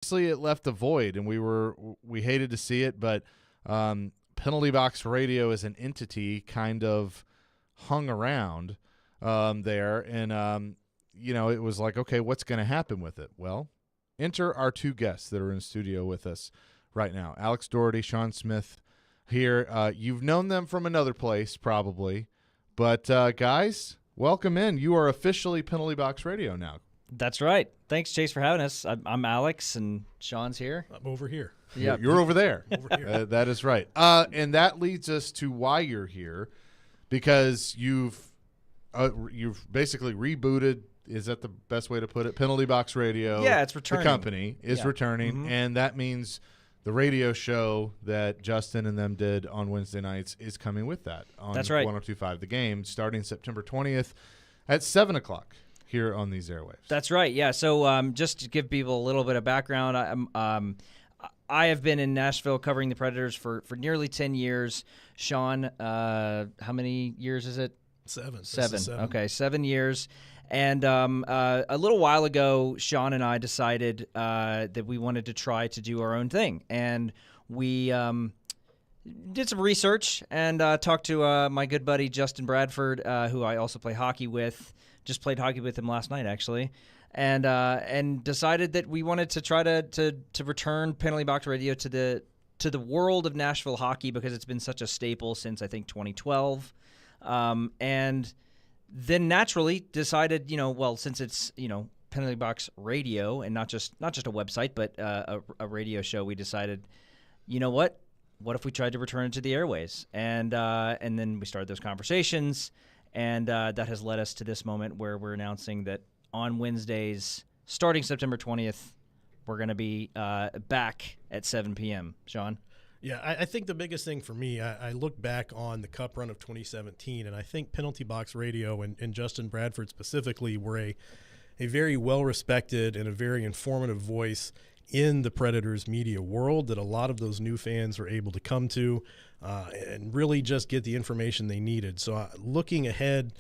Obviously, it left a void, and we hated to see it, but Penalty Box Radio as an entity kind of hung around there, and it was like, okay, what's going to happen with it? Well, enter our two guests that are in studio with us right now, Alex Doherty, Sean Smith here. You've known them from another place probably, but guys, welcome in. You are officially Penalty Box Radio now. That's right. Thanks, Chase, for having us. I'm Alex, and Sean's here. I'm over here. Yeah, you're over there. Over here. That is right. And that leads us to why you're here, because you've basically rebooted. Is that the best way to put it? Penalty Box Radio. Yeah, it's returning. The company is returning, and that means the radio show that Justin and them did on Wednesday nights is coming with that on That's right. 102.5 The Game, starting September 20th at 7 o'clock here on these airwaves. That's right. Yeah. So just to give people a little bit of background, I have been in Nashville covering the Predators for nearly 10 years. Sean, how many years is it? Seven. Okay, 7 years. And a little while ago, Sean and I decided that we wanted to try to do our own thing. And we did some research and talked to my good buddy Justin Bradford, who I also play hockey with. Just played hockey with him last night, actually. And decided that we wanted to try to return Penalty Box Radio to the world of Nashville hockey, because it's been such a staple since, I think, 2012. And then naturally decided, since it's, Penalty Box Radio and not just a website, but a radio show, we decided, what if we tried to return it to the airways? And then we started those conversations, and that has led us to this moment where we're announcing that on Wednesdays, starting September 20th, we're going to be back at 7 p.m. Sean? Yeah, I think the biggest thing for me, I look back on the Cup run of 2017, and I think Penalty Box Radio and Justin Bradford specifically were a very well-respected and a very informative voice in the Predators media world that a lot of those new fans were able to come to and really just get the information they needed. So looking ahead,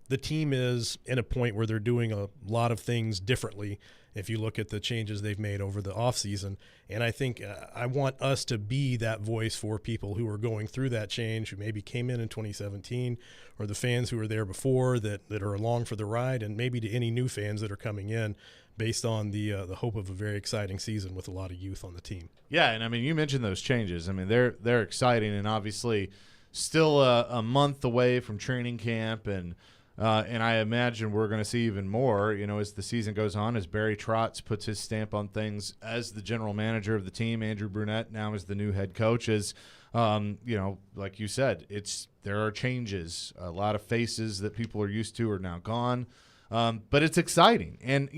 the team is in a point where they're doing a lot of things differently if you look at the changes they've made over the offseason. And I think I want us to be that voice for people who are going through that change, who maybe came in 2017, or the fans who were there before that are along for the ride, and maybe to any new fans that are coming in based on the hope of a very exciting season with a lot of youth on the team. Yeah, and I mean, you mentioned those changes. I mean, they're exciting, and obviously still a month away from training camp, and I imagine we're going to see even more, as the season goes on, as Barry Trotz puts his stamp on things as the general manager of the team. Andrew Brunette now is the new head coach. Like you said, there are changes. A lot of faces that people are used to are now gone, but it's exciting. And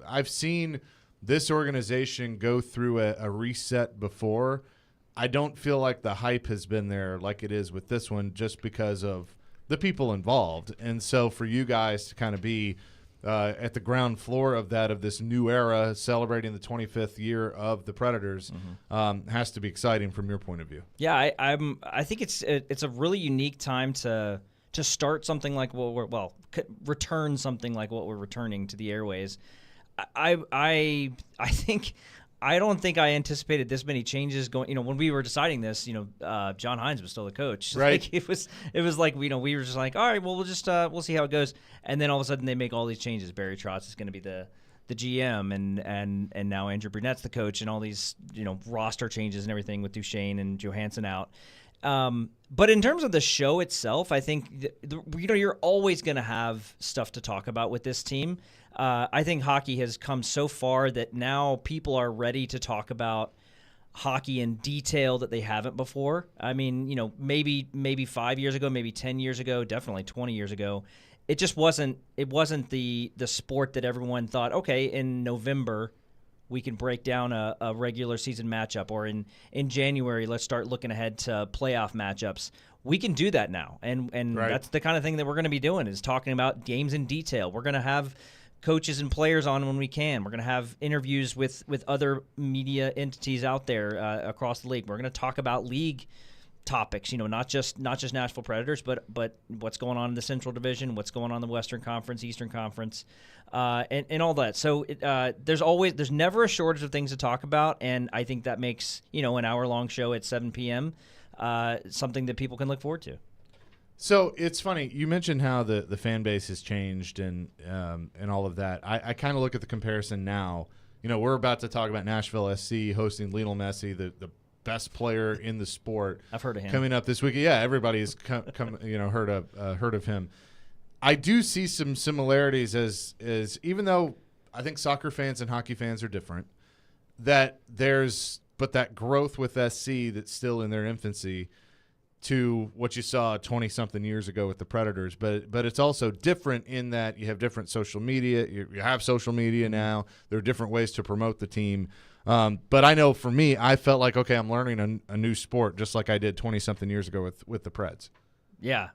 I've seen this organization go through a reset before. I don't feel like the hype has been there like it is with this one, just because of the people involved. And so for you guys to kind of be at the ground floor of this new era, celebrating the 25th year of the Predators, has to be exciting from your point of view. Yeah, I think it's a really unique time to start something like return something like what we're returning to the airways. I don't think I anticipated this many changes going. When we were deciding this, John Hines was still the coach. Right. Like, it was like we were just like, all right, well, we'll see how it goes. And then all of a sudden they make all these changes. Barry Trotz is going to be the GM, and now Andrew Brunette's the coach, and all these roster changes and everything with Duchesne and Johansson out. But in terms of the show itself, I think you're always going to have stuff to talk about with this team. I think hockey has come so far that now people are ready to talk about hockey in detail that they haven't before. I mean, maybe 5 years ago, maybe 10 years ago, definitely 20 years ago, it just wasn't. It wasn't the sport that everyone thought, okay, in November we can break down a regular season matchup, or in January let's start looking ahead to playoff matchups. We can do that now, and right. That's the kind of thing that we're going to be doing, is talking about games in detail. We're going to have coaches and players on when we can. We're going to have interviews with other media entities out there across the league. We're going to talk about league topics, not just Nashville Predators, but what's going on in the Central Division, what's going on in the Western Conference, Eastern Conference, and all that. So there's never a shortage of things to talk about, and I think that makes an hour-long show at 7 p.m. Something that people can look forward to. So it's funny you mentioned how the fan base has changed and all of that. I kind of look at the comparison now. We're about to talk about Nashville SC hosting Lionel Messi, the best player in the sport. I've heard of him coming up this week. Yeah, everybody's heard of him. I do see some similarities as even though I think soccer fans and hockey fans are different, that growth with SC that's still in their infancy to what you saw 20-something years ago with the Predators. But it's also different in that you have different social media. You have social media now. There are different ways to promote the team. But I know for me, I felt like, okay, I'm learning a new sport just like I did 20-something years ago with the Preds. Yeah.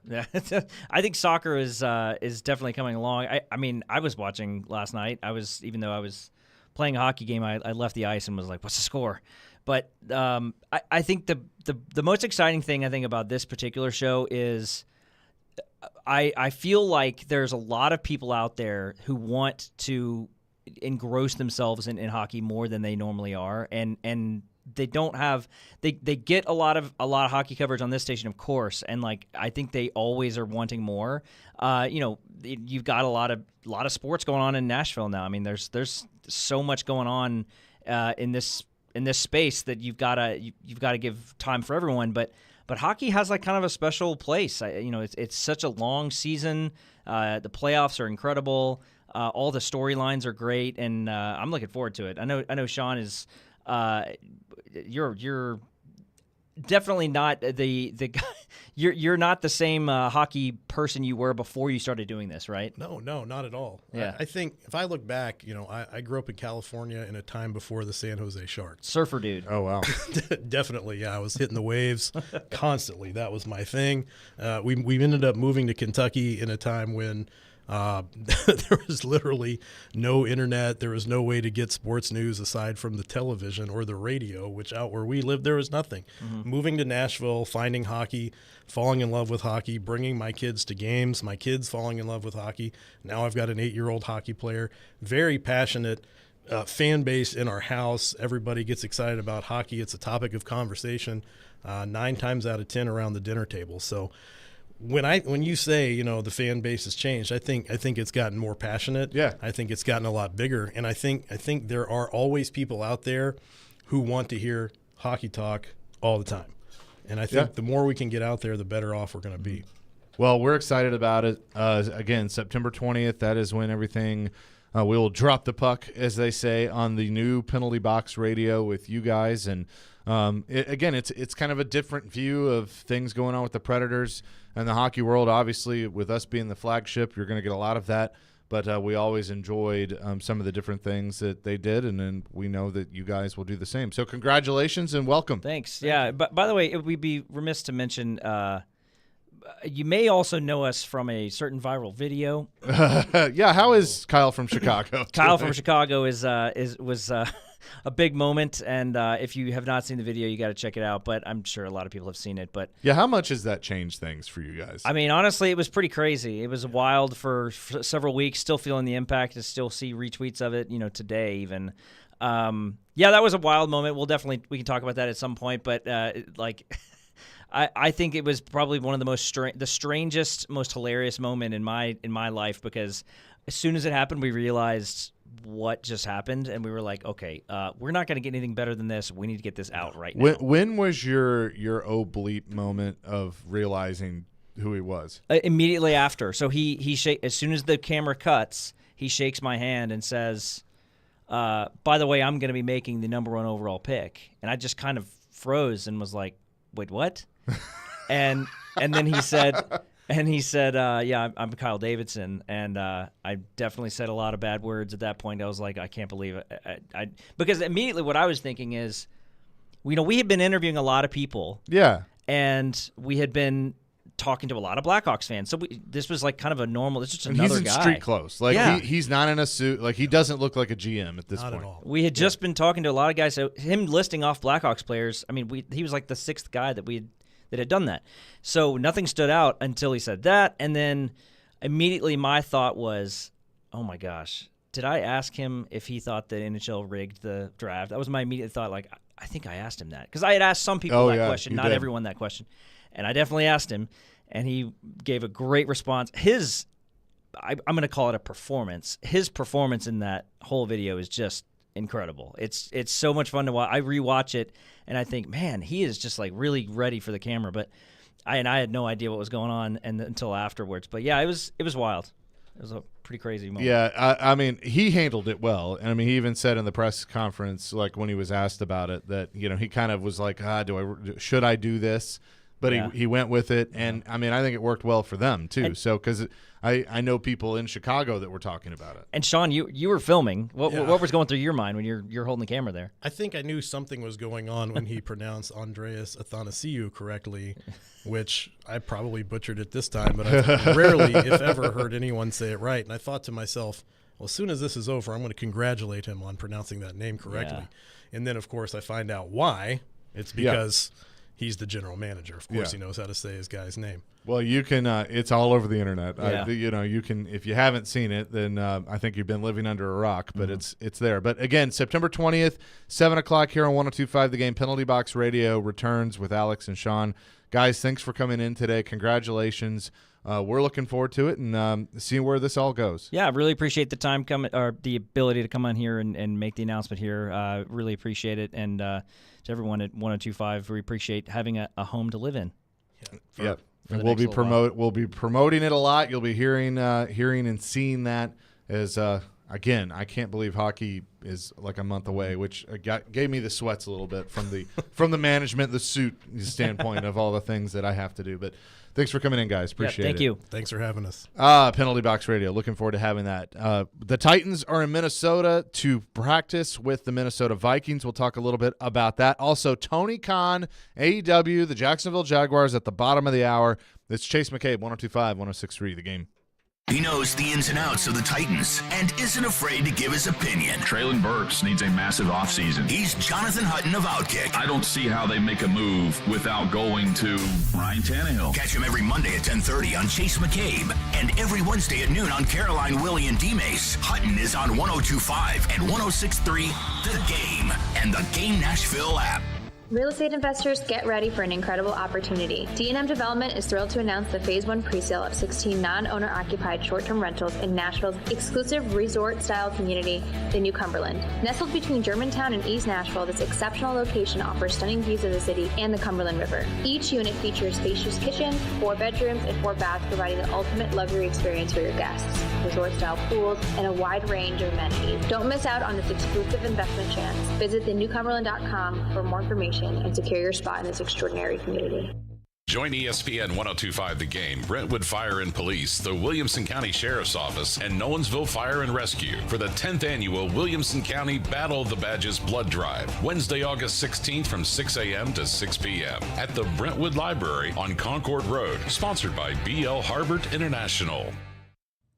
I think soccer is definitely coming along. I mean, I was watching last night. Even though I was playing a hockey game, I left the ice and was like, what's the score? But I think the most exciting thing I think about this particular show is I feel like there's a lot of people out there who want to engross themselves in hockey more than they normally are, and they don't have they get a lot of hockey coverage on this station, of course, and I think they always are wanting more. You've got a lot of sports going on in Nashville now. I mean, there's so much going on in this space that you've got to give time for everyone, but hockey has kind of a special place. It's such a long season. The playoffs are incredible. All the storylines are great, and I'm looking forward to it. I know Sean is. You're definitely not the guy. You're not the same hockey person you were before you started doing this, right? No, not at all. Yeah. I think if I look back, I grew up in California in a time before the San Jose Sharks. Surfer dude. Oh, wow. Definitely, yeah. I was hitting the waves constantly. That was my thing. We ended up moving to Kentucky in a time when there was literally no internet. There was no way to get sports news aside from the television or the radio, which out where we lived, there was nothing. Mm-hmm. Moving to Nashville, finding hockey, falling in love with hockey, bringing my kids to games, my kids falling in love with hockey. Now I've got an 8-year-old hockey player, very passionate fan base in our house. Everybody gets excited about hockey. It's a topic of conversation 9 times out of 10 around the dinner table. So when you say the fan base has changed, I think it's gotten more passionate. Yeah, I think it's gotten a lot bigger, and I think there are always people out there who want to hear hockey talk all the time, and I think the more we can get out there, the better off we're going to be. Well, we're excited about it. Again, September 20th. That is when everything. We will drop the puck, as they say, on the new Penalty Box Radio with you guys, and it's kind of a different view of things going on with the Predators and the hockey world. Obviously, with us being the flagship, you're going to get a lot of that. But we always enjoyed some of the different things that they did, and then we know that you guys will do the same. So congratulations and welcome. Thanks. Yeah, but by the way, we'd be remiss to mention you may also know us from a certain viral video. Yeah, how is Kyle from Chicago? Kyle from Chicago was a big moment, and if you have not seen the video, you got to check it out. But I'm sure a lot of people have seen it. But yeah, how much has that changed things for you guys? I mean, honestly, it was pretty crazy. It was wild for several weeks. Still feeling the impact. To still see retweets of it, today even. Yeah, that was a wild moment. We can talk about that at some point. But I think it was probably one of the strangest, most hilarious moment in my life, because as soon as it happened, we realized what just happened, and we were like, okay, we're not going to get anything better than this. We need to get this out right now. When was your oh bleep moment of realizing who he was? Immediately after. So he as soon as the camera cuts, he shakes my hand and says, by the way, I'm going to be making the number 1 overall pick. And I just kind of froze and was like, wait, what? and then he said, yeah, I'm Kyle Davidson, and I definitely said a lot of bad words at that point. I was like, I can't believe it. Because immediately what I was thinking is, we had been interviewing a lot of people. Yeah. And we had been talking to a lot of Blackhawks fans. So this was kind of a normal, it's just another guy. He's in street clothes. He's not in a suit. He doesn't look like a GM at this point. Not at all. We had just been talking to a lot of guys. So him listing off Blackhawks players, I mean, he was like the 6th guy that that had done that. So nothing stood out until he said that, and then immediately my thought was, oh my gosh, did I ask him if he thought the NHL rigged the draft? That was my immediate thought. Like, I think I asked him that because I had asked some people that question, not everyone that question, and I definitely asked him, and he gave a great response. I'm going to call it a performance. His performance in that whole video is just incredible. It's so much fun to watch. I rewatch it and I think, man, he is just like really ready for the camera. But I had no idea what was going on until afterwards. But yeah, it was wild. It was a pretty crazy moment. Yeah, I mean, he handled it well. And I mean, he even said in the press conference, like when he was asked about it, that, you know, he kind of was like, should I do this? But he went with it, and I mean, I think it worked well for them too. So because I know people in Chicago that were talking about it. And Sean, you were filming. What was going through your mind when you're holding the camera there? I think I knew something was going on when he pronounced Andreas Athanasiou correctly, which I probably butchered it this time, but I've rarely, if ever, heard anyone say it right. And I thought to myself, well, as soon as this is over, I'm going to congratulate him on pronouncing that name correctly. Yeah. And then, of course, I find out why. It's because he's the general manager. Of course, he knows how to say his guy's name. Well, you can. It's all over the internet. Yeah. You can. If you haven't seen it, then I think you've been living under a rock. But it's there. But again, September 20th, 7:00 here on 102.5 The Game. Penalty Box Radio returns with Alex and Sean. Guys, thanks for coming in today. Congratulations. We're looking forward to it and seeing where this all goes. Yeah, I really appreciate the time coming, or the ability to come on here and make the announcement here. Really appreciate it. And to everyone at 102.5, we appreciate having a home to live in. Yeah. And we'll be promoting it a lot. You'll be hearing and seeing that as again, I can't believe hockey is like a month away, which gave me the sweats a little bit from the management, the suit standpoint of all the things that I have to do. But thanks for coming in, guys. Appreciate it. Thank you. Thanks for having us. Penalty Box Radio. Looking forward to having that. The Titans are in Minnesota to practice with the Minnesota Vikings. We'll talk a little bit about that. Also, Tony Khan, AEW, the Jacksonville Jaguars at the bottom of the hour. It's Chase McCabe, 102.5, 106.3 The Game. He knows the ins and outs of the Titans and isn't afraid to give his opinion. Traylon Burks needs a massive offseason. He's Jonathan Hutton of Outkick. I don't see how they make a move without going to Ryan Tannehill. Catch him every Monday at 10:30 on Chase McCabe and every Wednesday at noon on Caroline, Willie, and D-Mace. Hutton is on 102.5 and 106.3 The Game and the Game Nashville app. Real estate investors, get ready for an incredible opportunity. D&M Development is thrilled to announce the Phase 1 presale of 16 non-owner-occupied short-term rentals in Nashville's exclusive resort-style community, the New Cumberland. Nestled between Germantown and East Nashville, this exceptional location offers stunning views of the city and the Cumberland River. Each unit features spacious kitchens, 4 bedrooms, and 4 baths, providing the ultimate luxury experience for your guests. Resort-style pools and a wide range of amenities. Don't miss out on this exclusive investment chance. Visit thenewcumberland.com for more information and secure your spot in this extraordinary community. Join ESPN 102.5 The Game, Brentwood Fire and Police, the Williamson County Sheriff's Office, and Nolensville Fire and Rescue for the 10th annual Williamson County Battle of the Badges Blood Drive, Wednesday, August 16th from 6 a.m. to 6 p.m. at the Brentwood Library on Concord Road, sponsored by B.L. Harbert International.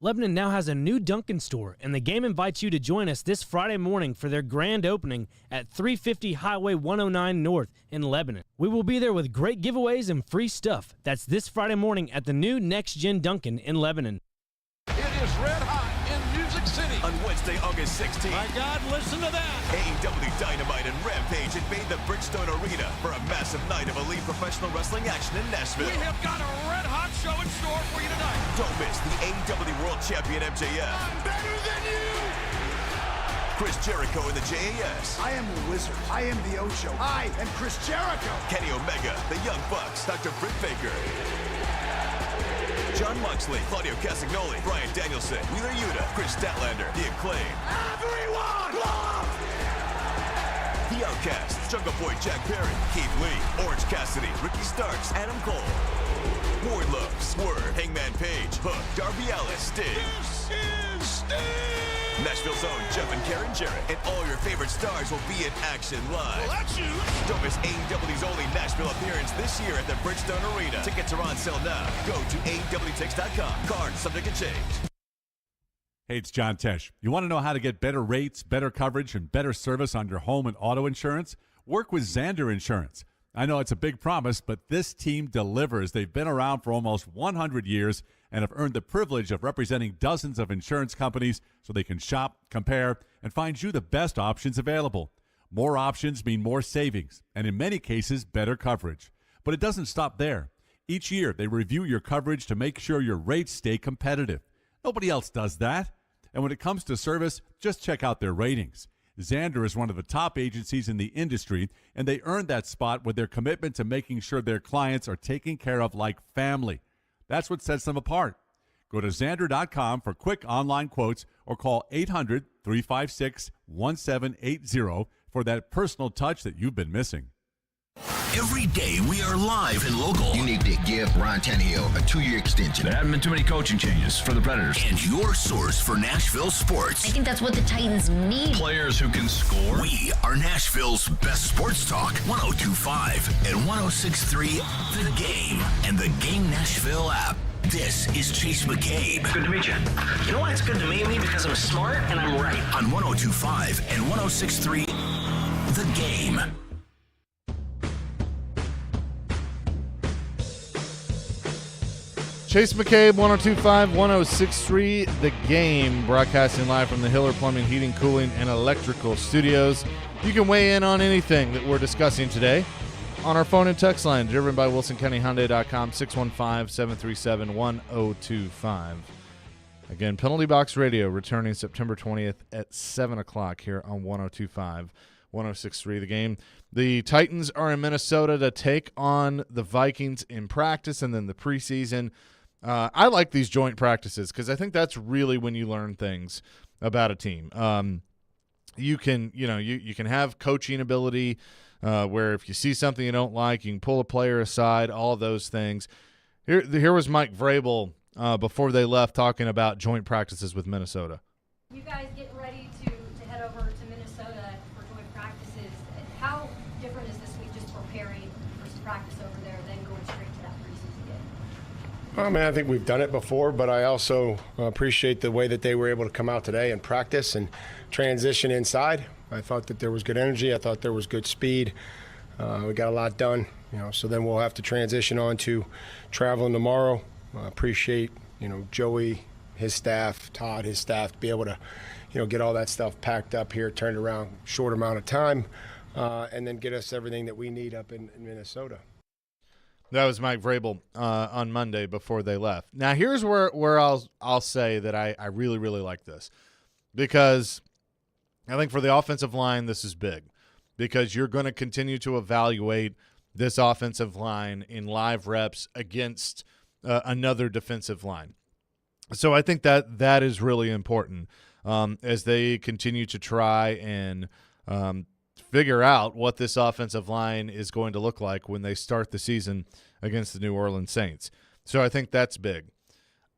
Lebanon now has a new Dunkin' store, and the Game invites you to join us this Friday morning for their grand opening at 350 Highway 109 North in Lebanon. We will be there with great giveaways and free stuff. That's this Friday morning at the new Next Gen Dunkin' in Lebanon. It is red hot in Music City. On Wednesday, August 16th. My God, listen to that. AEW Dynamite and Rampage invade the Bridgestone Arena for a massive night of elite professional wrestling action in Nashville. We have got a red hot show in store for you tonight. Don't miss the AEW World Champion MJF. I'm better than you. Chris Jericho in the JAS. I am the Wizard. I am the Ocho. I am Chris Jericho. Kenny Omega, the Young Bucks, Dr. Britt Baker. John Moxley, Claudio Castagnoli, Bryan Danielson, Wheeler Yuta, Chris Statlander, The Acclaim. Everyone, love! The Outcasts, Jungle Boy Jack Perry, Keith Lee, Orange Cassidy, Ricky Starks, Adam Cole. Wardlow, Swerve, Hangman Page, Hook, Darby Allin, Sting. This is Sting! Nashville's own Jeff and Karen Jarrett, and all your favorite stars will be in action live. Well, that's huge. Don't miss AEW's only Nashville appearance this year at the Bridgestone Arena. Tickets are on sale now. Go to AEWTix.com. Card subject to change. Hey, it's John Tesh. You want to know how to get better rates, better coverage, and better service on your home and auto insurance? Work with Xander Insurance. I know it's a big promise, but this team delivers. They've been around for almost 100 years and have earned the privilege of representing dozens of insurance companies so they can shop, compare, and find you the best options available. More options mean more savings, and in many cases, better coverage. But it doesn't stop there. Each year, they review your coverage to make sure your rates stay competitive. Nobody else does that. And when it comes to service, just check out their ratings. Xander is one of the top agencies in the industry, and they earned that spot with their commitment to making sure their clients are taken care of like family. That's what sets them apart. Go to Xander.com for quick online quotes or call 800-356-1780 for that personal touch that you've been missing. Every day we are live and local. You need to give Ryan Tannehill a 2-year extension. There haven't been too many coaching changes for the Predators. And your source for Nashville sports. I think that's what the Titans need. Players who can score. We are Nashville's best sports talk. 102.5 and 106.3 The Game and the Game Nashville app. This is Chase McCabe. Good to meet you. You know why it's good to meet me? Because I'm smart and I'm right. On 102.5 and 106.3 The Game. Chase McCabe, 102.5, 106.3 The Game, broadcasting live from the Hiller Plumbing, Heating, Cooling, and Electrical Studios. You can weigh in on anything that we're discussing today on our phone and text line, driven by WilsonCountyHyundai.com, 615-737-1025. Again, Penalty Box Radio returning September 20th at 7 o'clock here on 102.5, 106.3 The Game. The Titans are in Minnesota to take on the Vikings in practice and then the preseason. I like these joint practices because I think that's really when you learn things about a team. You can have coaching ability where if you see something you don't like, you can pull a player aside, all of those things. Here was Mike Vrabel before they left talking about joint practices with Minnesota. You guys getting ready to head over to Minnesota for joint practices. How different is this week just preparing for practice over there than going straight to that preseason game? I mean, I think we've done it before, but I also appreciate the way that they were able to come out today and practice and transition inside. I thought that there was good energy. I thought there was good speed. We got a lot done, so then we'll have to transition on to traveling tomorrow. Appreciate, Joey, his staff, Todd, his staff, to be able to, get all that stuff packed up here, turned around short amount of time, and then get us everything that we need up in Minnesota. That was Mike Vrabel on Monday before they left. Now, here's where I'll say that I really, really like this, because I think for the offensive line, this is big, because you're going to continue to evaluate this offensive line in live reps against another defensive line. So I think that is really important as they continue to try and figure out what this offensive line is going to look like when they start the season against the New Orleans Saints. So I think that's big.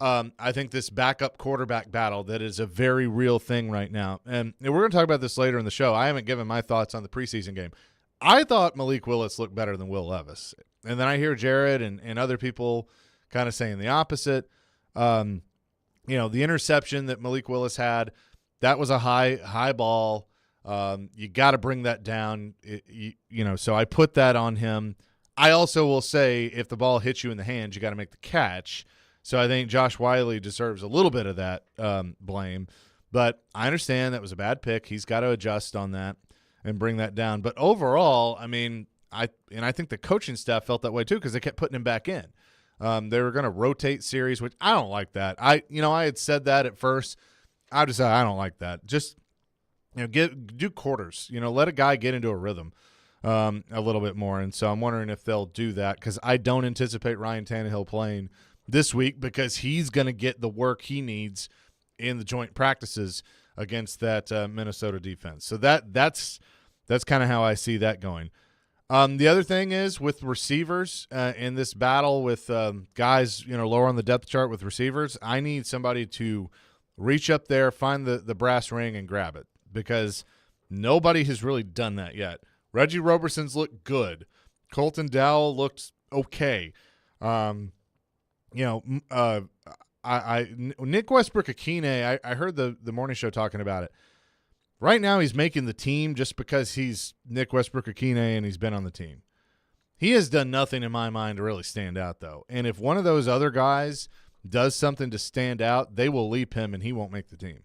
I think this backup quarterback battle, that is a very real thing right now. And we're going to talk about this later in the show. I haven't given my thoughts on the preseason game. I thought Malik Willis looked better than Will Levis. And then I hear Jared and other people kind of saying the opposite. The interception that Malik Willis had, that was a high ball. You got to bring that down, so I put that on him. I also will say if the ball hits you in the hands, you got to make the catch. So I think Josh Wiley deserves a little bit of that blame. But I understand that was a bad pick. He's got to adjust on that and bring that down. But overall, I mean, I think the coaching staff felt that way too, because they kept putting him back in. They were going to rotate series, which I don't like that. I had said that at first. I decided I don't like that. Just do quarters. Let a guy get into a rhythm a little bit more. And so I'm wondering if they'll do that, because I don't anticipate Ryan Tannehill playing this week, because he's going to get the work he needs in the joint practices against that Minnesota defense. So that's kind of how I see that going. The other thing is with receivers in this battle with guys, lower on the depth chart with receivers, I need somebody to reach up there, find the brass ring, and grab it, because nobody has really done that yet. Reggie Roberson's looked good. Colton Dowell looked okay. Nick Westbrook-Akine, I heard the morning show talking about it. Right now he's making the team just because he's Nick Westbrook-Akine and he's been on the team. He has done nothing in my mind to really stand out, though. And if one of those other guys does something to stand out, they will leap him and he won't make the team.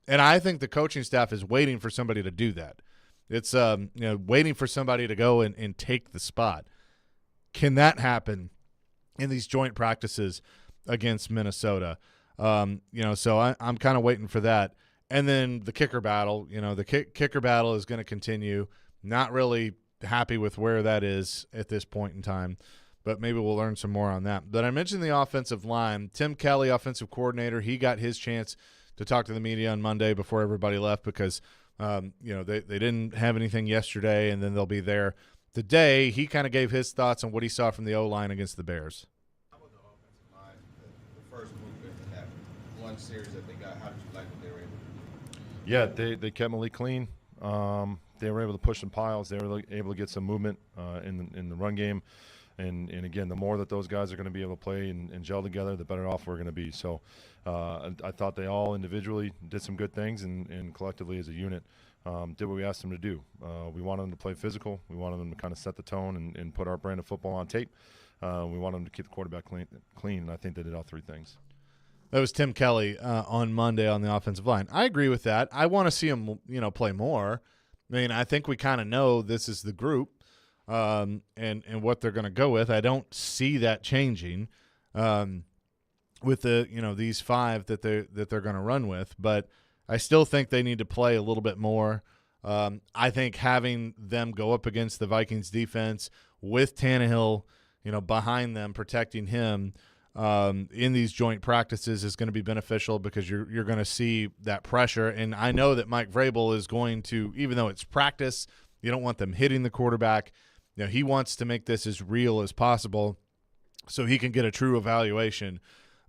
And I think the coaching staff is waiting for somebody to do that. It's waiting for somebody to go and take the spot. Can that happen in these joint practices against Minnesota? So I'm kind of waiting for that. And then the kicker battle, the kicker battle is going to continue. Not really happy with where that is at this point in time, but maybe we'll learn some more on that. But I mentioned the offensive line. Tim Kelly, offensive coordinator, he got his chance to talk to the media on Monday before everybody left because they didn't have anything yesterday, and then they'll be there today. He kind of gave his thoughts on what he saw from the O-line against the Bears. How was the offensive line, the first movement in that one series that they got? How did you like what they were able to do? Yeah, they kept Malik clean. They were able to push some piles. They were able to get some movement in the run game. And again, the more that those guys are going to be able to play and gel together, the better off we're going to be. So I thought they all individually did some good things and collectively as a unit did what we asked them to do. We wanted them to play physical. We wanted them to kind of set the tone and put our brand of football on tape. We wanted them to keep the quarterback clean, and I think they did all three things. That was Tim Kelly on Monday on the offensive line. I agree with that. I want to see him, play more. I mean, I think we kind of know this is the group. And what they're going to go with. I don't see that changing with the these five that they're going to run with, but I still think they need to play a little bit more. I think having them go up against the Vikings defense with Tannehill, behind them protecting him in these joint practices is going to be beneficial because you're going to see that pressure. And I know that Mike Vrabel is going to, even though it's practice, you don't want them hitting the quarterback. He wants to make this as real as possible so he can get a true evaluation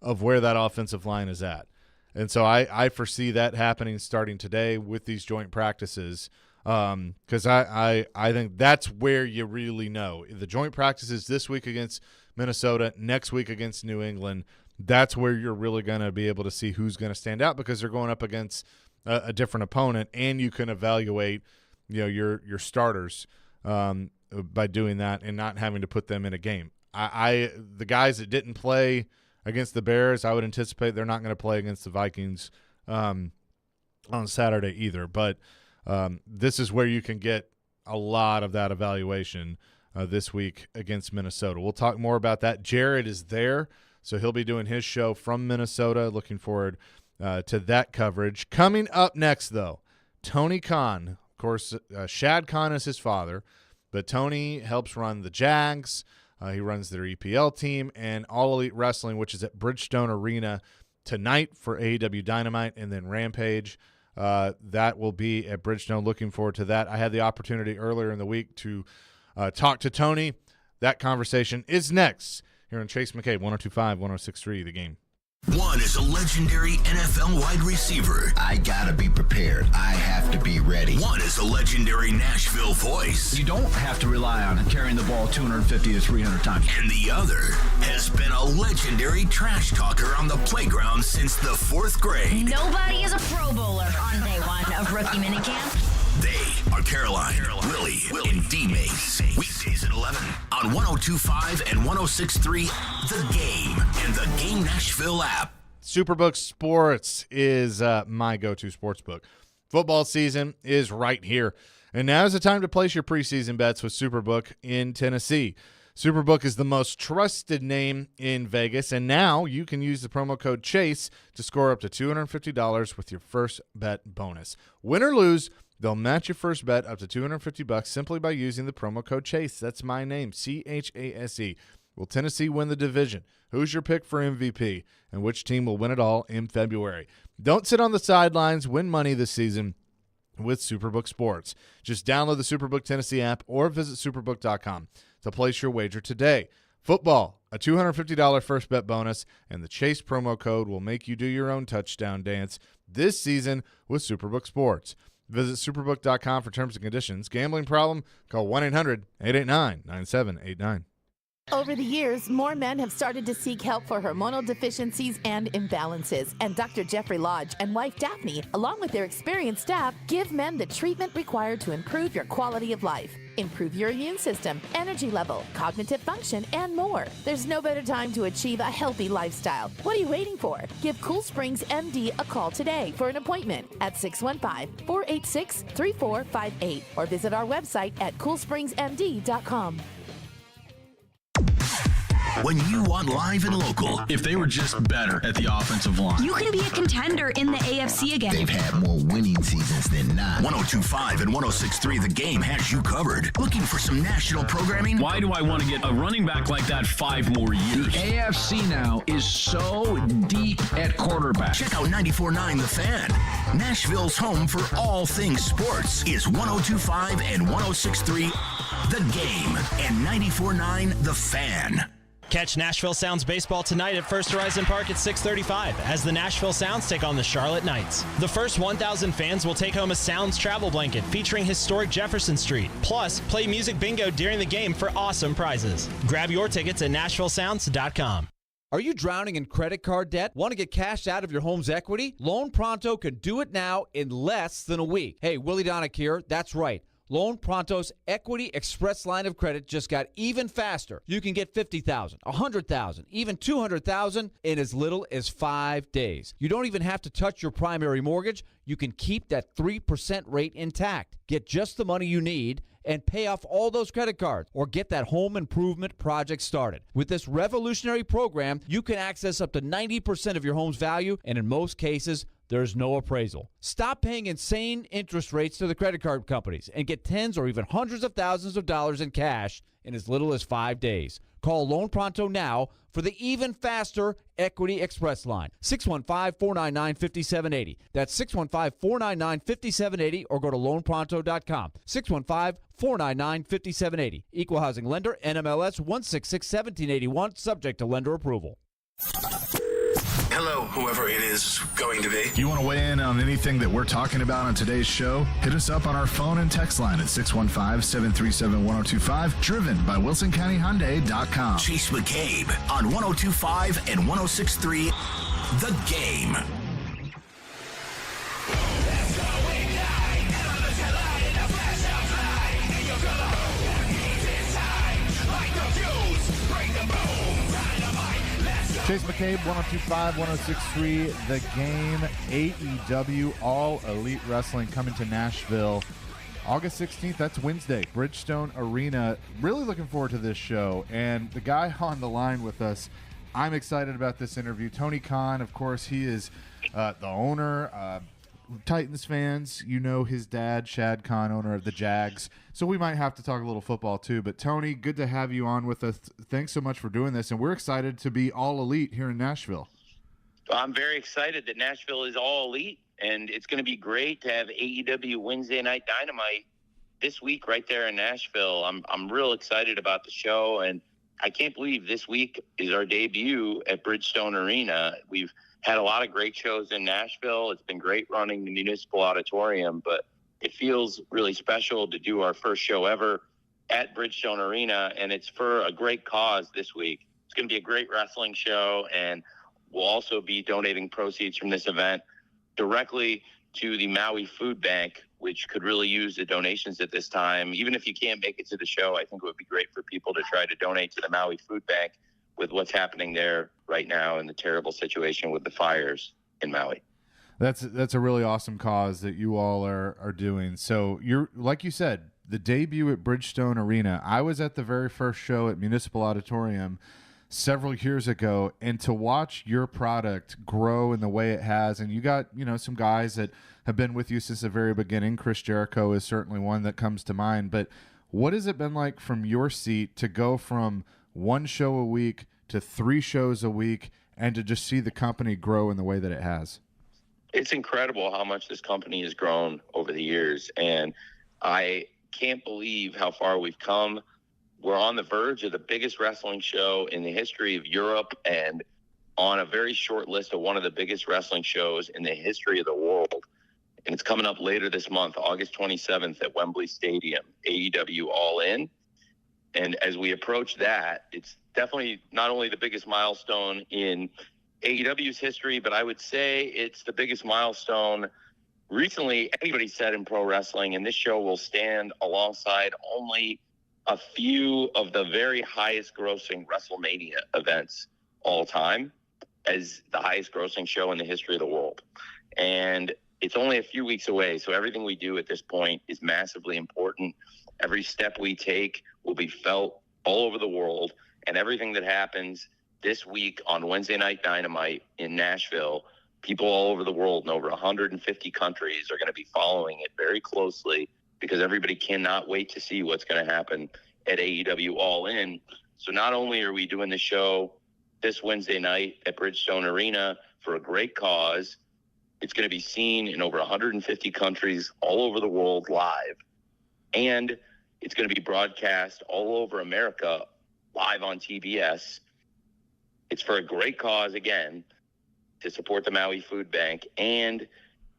of where that offensive line is at. And so I foresee that happening starting today with these joint practices because I think that's where you really know. The joint practices this week against Minnesota, next week against New England, that's where you're really going to be able to see who's going to stand out because they're going up against a different opponent, and you can evaluate your starters by doing that and not having to put them in a game. The guys that didn't play against the Bears, I would anticipate they're not going to play against the Vikings on Saturday either. But this is where you can get a lot of that evaluation this week against Minnesota. We'll talk more about that. Jared is there, so he'll be doing his show from Minnesota. Looking forward to that coverage. Coming up next, though, Tony Khan. Of course, Shad Khan is his father. But Tony helps run the Jags. He runs their EPL team and All Elite Wrestling, which is at Bridgestone Arena tonight for AEW Dynamite and then Rampage. That will be at Bridgestone. Looking forward to that. I had the opportunity earlier in the week to talk to Tony. That conversation is next here on Chase McCabe, 102.5, 106.3, The Game. One is a legendary NFL wide receiver. I gotta be prepared. I have to be ready. One is a legendary Nashville voice. You don't have to rely on carrying the ball 250 to 300 times. And the other has been a legendary trash talker on the playground since the 4th grade. Nobody is a Pro Bowler on day one of rookie minicamp. They are Caroline, Willie, and D-Mace. Weekdays at 11 on 102.5 and 106.3 The Game and the Game Nashville app. Superbook Sports is my go-to sports book. Football season is right here. And now is the time to place your preseason bets with Superbook in Tennessee. Superbook is the most trusted name in Vegas, and now you can use the promo code CHASE to score up to $250 with your first bet bonus. Win or lose, they'll match your first bet up to $250 simply by using the promo code CHASE. That's my name, CHASE. Will Tennessee win the division? Who's your pick for MVP? And which team will win it all in February? Don't sit on the sidelines. Win money this season with Superbook Sports. Just download the Superbook Tennessee app or visit superbook.com to place your wager today. Football, a $250 first bet bonus, and the Chase promo code will make you do your own touchdown dance this season with Superbook Sports. Visit superbook.com for terms and conditions. Gambling problem? Call 1-800-889-9789. Over the years, more men have started to seek help for hormonal deficiencies and imbalances. And Dr. Jeffrey Lodge and wife Daphne, along with their experienced staff, give men the treatment required to improve your quality of life. improve your immune system, energy level, cognitive function, and more. There's no better time to achieve a healthy lifestyle. What are you waiting for? Give Cool Springs MD a call today for an appointment at 615-486-3458 or visit our website at coolspringsmd.com. When you want live and local. If they were just better at the offensive line. You can be a contender in the AFC again. They've had more winning seasons than not. 102.5 and 106.3 The Game has you covered. Looking for some national programming? Why do I want to get a running back like that 5 more years? The AFC now is so deep at quarterback. Check out 94.9 The Fan. Nashville's home for all things sports is 102.5 and 106.3 The Game and 94.9 The Fan. Catch Nashville Sounds baseball tonight at First Horizon Park at 6:35 as the Nashville Sounds take on the Charlotte Knights. The first 1,000 fans will take home a Sounds travel blanket featuring historic Jefferson Street. Plus, play music bingo during the game for awesome prizes. Grab your tickets at NashvilleSounds.com. Are you drowning in credit card debt? Want to get cash out of your home's equity? Loan Pronto can do it now in less than a week. Hey, Willie Donick here. That's right. Loan Pronto's Equity Express line of credit just got even faster. You can get $50,000, $100,000, even $200,000 in as little as 5 days. You don't even have to touch your primary mortgage. You can keep that 3% rate intact. Get just the money you need and pay off all those credit cards or get that home improvement project started. With this revolutionary program, you can access up to 90% of your home's value, and in most cases, there's no appraisal. Stop paying insane interest rates to the credit card companies and get tens or even hundreds of thousands of dollars in cash in as little as 5 days. Call Loan Pronto now for the even faster Equity Express line. 615-499-5780. That's 615-499-5780 or go to loanpronto.com. 615-499-5780. Equal Housing Lender, NMLS 166-1781, subject to lender approval. Hello, whoever it is going to be. You want to weigh in on anything that we're talking about on today's show? Hit us up on our phone and text line at 615-737-1025, driven by WilsonCountyHyundai.com. Chase McCabe on 102.5 and 106.3 The Game. Chase McCabe, 102.5, 106.3 The Game. AEW All Elite Wrestling coming to Nashville August 16th. That's Wednesday, Bridgestone Arena. Really looking forward to this show. And the guy on the line with us, I'm excited about this interview. Tony Khan, of course, he is the owner. Titans fans, you know his dad, Shad Khan, owner of the Jags. So we might have to talk a little football too. But Tony, good to have you on with us. Thanks so much for doing this. And we're excited to be all elite here in Nashville. I'm very excited that Nashville is all elite. And it's going to be great to have AEW Wednesday Night Dynamite this week right there in Nashville. I'm real excited about the show. And I can't believe this week is our debut at Bridgestone Arena. We've had a lot of great shows in Nashville. It's been great running the Municipal Auditorium, but it feels really special to do our first show ever at Bridgestone Arena, and it's for a great cause this week. It's going to be a great wrestling show, and we'll also be donating proceeds from this event directly to the Maui Food Bank, which could really use the donations at this time. Even if you can't make it to the show, I think it would be great for people to try to donate to the Maui Food Bank with what's happening there right now and the terrible situation with the fires in Maui. That's a really awesome cause that you all are doing. So you're, like you said, the debut at Bridgestone Arena. I was at the very first show at Municipal Auditorium several years ago, and to watch your product grow in the way it has, and you got, some guys that have been with you since the very beginning. Chris Jericho is certainly one that comes to mind. But what has it been like from your seat to go from one show a week to 3 shows a week and to just see the company grow in the way that it has? It's incredible how much this company has grown over the years, and I can't believe how far we've come. We're on the verge of the biggest wrestling show in the history of Europe and on a very short list of one of the biggest wrestling shows in the history of the world. And it's coming up later this month, August 27th at Wembley Stadium, AEW All In. And as we approach that, it's definitely not only the biggest milestone in AEW's history, but I would say it's the biggest milestone recently anybody said in pro wrestling, and this show will stand alongside only a few of the very highest grossing WrestleMania events all time as the highest grossing show in the history of the world. And it's only a few weeks away, so everything we do at this point is massively important. Every step we take will be felt all over the world, and everything that happens this week on Wednesday Night Dynamite in Nashville, people all over the world in over 150 countries are going to be following it very closely because everybody cannot wait to see what's going to happen at AEW All In. So not only are we doing the show this Wednesday night at Bridgestone Arena for a great cause, it's going to be seen in over 150 countries all over the world live, and it's going to be broadcast all over America live on TBS. It's for a great cause, again, to support the Maui Food Bank, and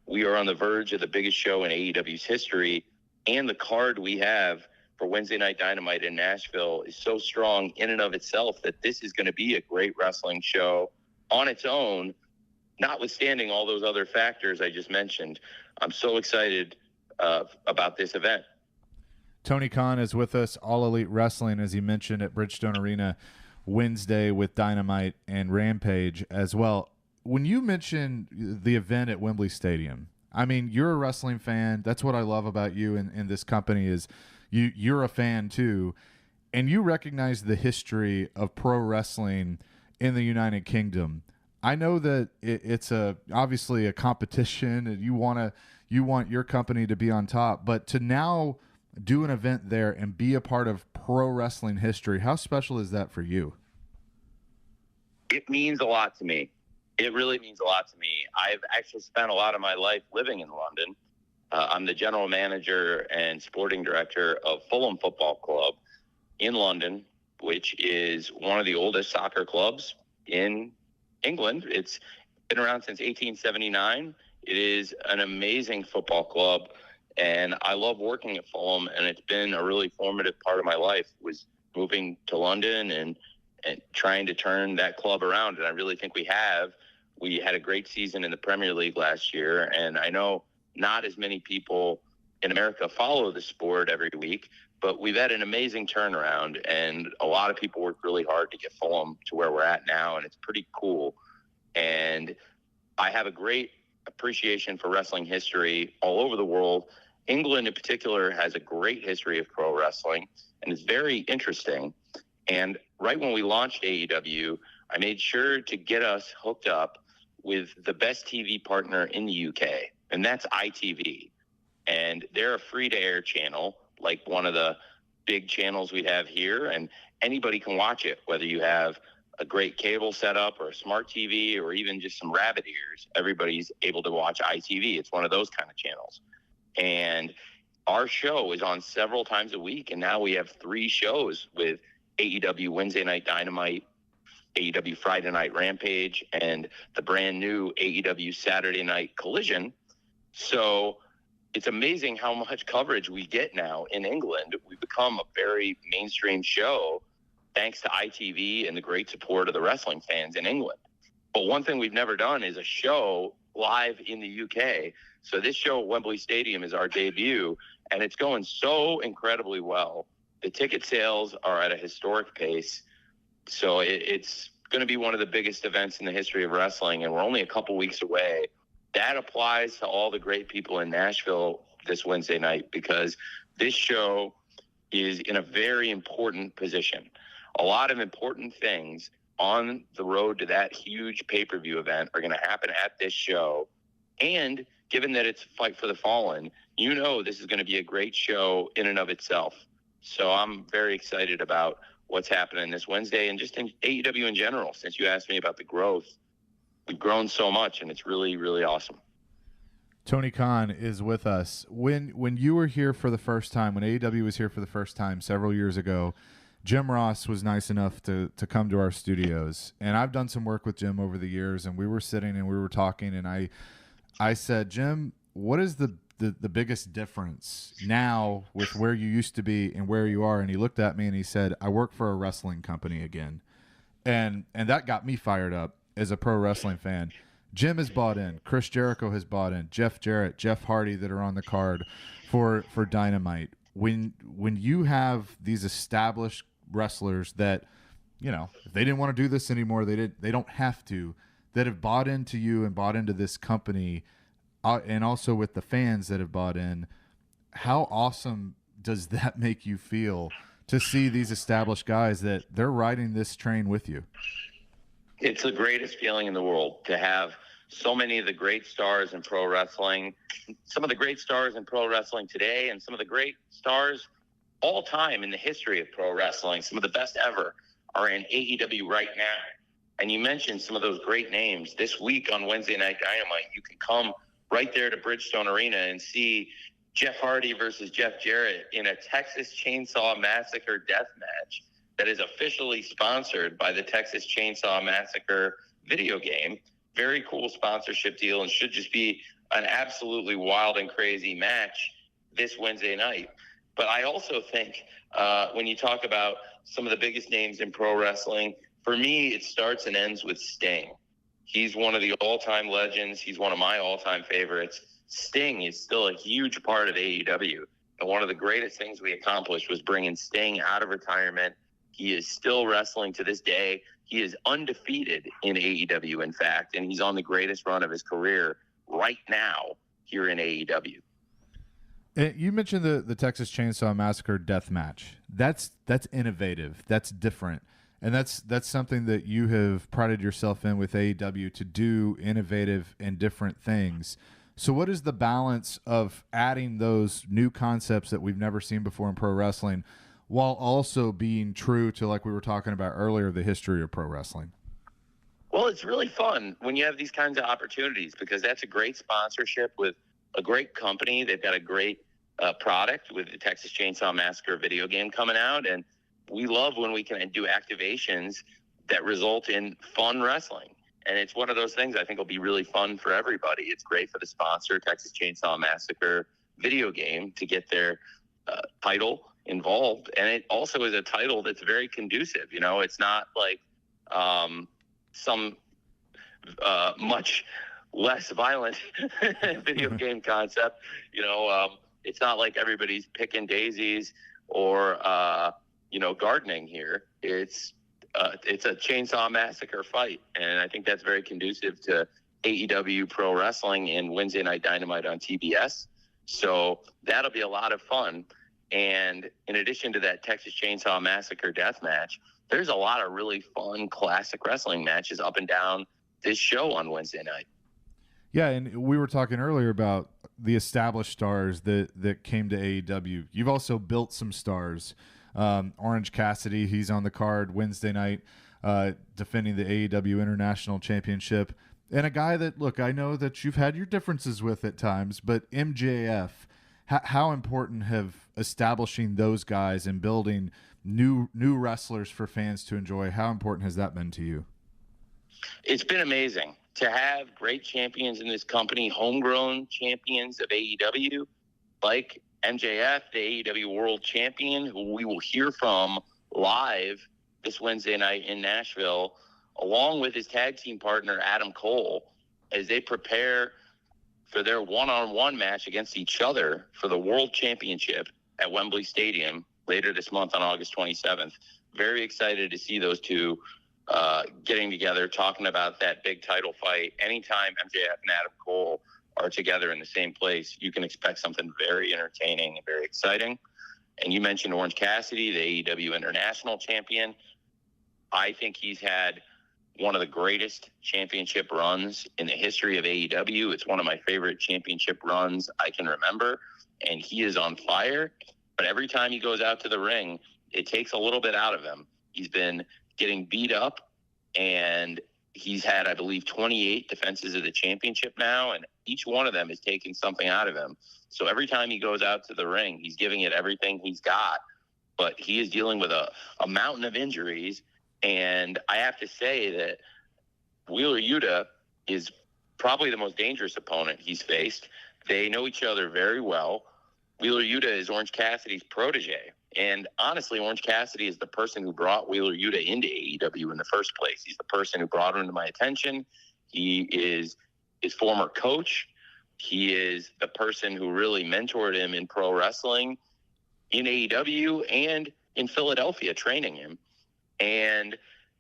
we are on the verge of the biggest show in AEW's history, and the card we have for Wednesday Night Dynamite in Nashville is so strong in and of itself that this is going to be a great wrestling show on its own, notwithstanding all those other factors I just mentioned. I'm so excited about this event. Tony Khan is with us, All Elite Wrestling, as he mentioned, at Bridgestone Arena Wednesday with Dynamite and Rampage as well. When you mention the event at Wembley Stadium, I mean, you're a wrestling fan. That's what I love about you and this company is you're a fan too, and you recognize the history of pro wrestling in the United Kingdom. I know that it's obviously a competition, and you want your company to be on top, but to now do an event there and be a part of pro wrestling history, how special is that for you? It means a lot to me. It really means a lot to me. I've actually spent a lot of my life living in London. I'm the general manager and sporting director of Fulham Football Club in London, which is one of the oldest soccer clubs in England. It's been around since 1879. It is an amazing football club, and I love working at Fulham, and it's been a really formative part of my life, was moving to London and trying to turn that club around, and I really think we have. We had a great season in the Premier League last year, and I know not as many people in America follow the sport every week, but we've had an amazing turnaround, and a lot of people worked really hard to get Fulham to where we're at now, and it's pretty cool. And I have a great appreciation for wrestling history all over the world. England in particular has a great history of pro wrestling, and it's very interesting. And right when we launched AEW, I made sure to get us hooked up with the best TV partner in the UK, and that's ITV. And they're a free-to-air channel, like one of the big channels we have here, and anybody can watch it, whether you have a great cable setup or a smart TV or even just some rabbit ears. Everybody's able to watch ITV. It's one of those kind of channels. And our show is on several times a week, and now we have 3 shows with AEW Wednesday Night Dynamite, AEW Friday Night Rampage, and the brand new AEW Saturday Night Collision. So it's amazing how much coverage we get now in England. We've become a very mainstream show thanks to ITV and the great support of the wrestling fans in England. But one thing we've never done is a show live in the UK. So this show at Wembley Stadium is our debut, and it's going so incredibly well. The ticket sales are at a historic pace. So it's going to be one of the biggest events in the history of wrestling, and we're only a couple weeks away. That applies to all the great people in Nashville this Wednesday night, because this show is in a very important position. A lot of important things on the road to that huge pay-per-view event are going to happen at this show. And given that it's Fight for the Fallen, you know this is going to be a great show in and of itself. So I'm very excited about what's happening this Wednesday and just in AEW in general. Since you asked me about the growth, we've grown so much, and it's really, really awesome. Tony Khan is with us. When you were here for the first time, when AEW was here for the first time several years ago, Jim Ross was nice enough to come to our studios. And I've done some work with Jim over the years, and we were sitting and we were talking, and I said, Jim, what is the biggest difference now with where you used to be and where you are? And he looked at me and he said, I work for a wrestling company again. And that got me fired up as a pro wrestling fan. Jim has bought in. Chris Jericho has bought in. Jeff Jarrett, Jeff Hardy that are on the card for Dynamite. When you have these established wrestlers that, if they didn't want to do this anymore, they don't have to, that have bought into you and bought into this company, and also with the fans that have bought in, how awesome does that make you feel to see these established guys that they're riding this train with you? It's the greatest feeling in the world to have so many of the great stars in pro wrestling, some of the great stars in pro wrestling today, and some of the great stars all time in the history of pro wrestling, some of the best ever, are in AEW right now. And you mentioned some of those great names. This week on Wednesday Night Dynamite, you can come right there to Bridgestone Arena and see Jeff Hardy versus Jeff Jarrett in a Texas Chainsaw Massacre death match that is officially sponsored by the Texas Chainsaw Massacre video game. Very cool sponsorship deal, and should just be an absolutely wild and crazy match this Wednesday night. But I also think when you talk about some of the biggest names in pro wrestling, for me, it starts and ends with Sting. He's one of the all-time legends. He's one of my all-time favorites. Sting is still a huge part of AEW. And one of the greatest things we accomplished was bringing Sting out of retirement. He is still wrestling to this day. He is undefeated in AEW, in fact, and he's on the greatest run of his career right now here in AEW. You mentioned the Texas Chainsaw Massacre death match. That's innovative. That's different. And that's something that you have prided yourself in with AEW, to do innovative and different things. So what is the balance of adding those new concepts that we've never seen before in pro wrestling, while also being true to, like we were talking about earlier, the history of pro wrestling? Well, it's really fun when you have these kinds of opportunities, because that's a great sponsorship with a great company. They've got a great product with the Texas Chainsaw Massacre video game coming out. And we love when we can do activations that result in fun wrestling. And it's one of those things I think will be really fun for everybody. It's great for the sponsor, Texas Chainsaw Massacre video game, to get their title involved. And it also is a title that's very conducive. It's not like some much less violent video game concept. It's not like everybody's picking daisies or gardening here. It's a Chainsaw Massacre fight, and I think that's very conducive to AEW Pro Wrestling and Wednesday Night Dynamite on TBS. So that'll be a lot of fun. And in addition to that Texas Chainsaw Massacre death match, there's a lot of really fun classic wrestling matches up and down this show on Wednesday night. Yeah, and we were talking earlier about the established stars that came to AEW. You've also built some stars. Orange Cassidy, he's on the card Wednesday night, defending the AEW International Championship. And a guy that, look, I know that you've had your differences with at times, but MJF, how important have establishing those guys and building new wrestlers for fans to enjoy, how important has that been to you? It's been amazing to have great champions in this company, homegrown champions of AEW, like MJF, the AEW World Champion, who we will hear from live this Wednesday night in Nashville, along with his tag team partner, Adam Cole, as they prepare for their one-on-one match against each other for the World Championship at Wembley Stadium later this month on August 27th. Very excited to see those two getting together, talking about that big title fight. Anytime MJF and Adam Cole are together in the same place, you can expect something very entertaining and very exciting. And you mentioned Orange Cassidy, the AEW International Champion. I think he's had one of the greatest championship runs in the history of AEW. It's one of my favorite championship runs I can remember, and he is on fire. But every time he goes out to the ring, it takes a little bit out of him. He's been getting beat up, and he's had, I believe, 28 defenses of the championship now, and each one of them is taking something out of him. So every time he goes out to the ring, he's giving it everything he's got, but he is dealing with a mountain of injuries. And I have to say that Wheeler Yuta is probably the most dangerous opponent he's faced. They know each other very well. Wheeler Yuta is Orange Cassidy's protege. And honestly, Orange Cassidy is the person who brought Wheeler Yuta into AEW in the first place. He's the person who brought him to my attention. He is his former coach. He is the person who really mentored him in pro wrestling, in AEW, and in Philadelphia, training him. And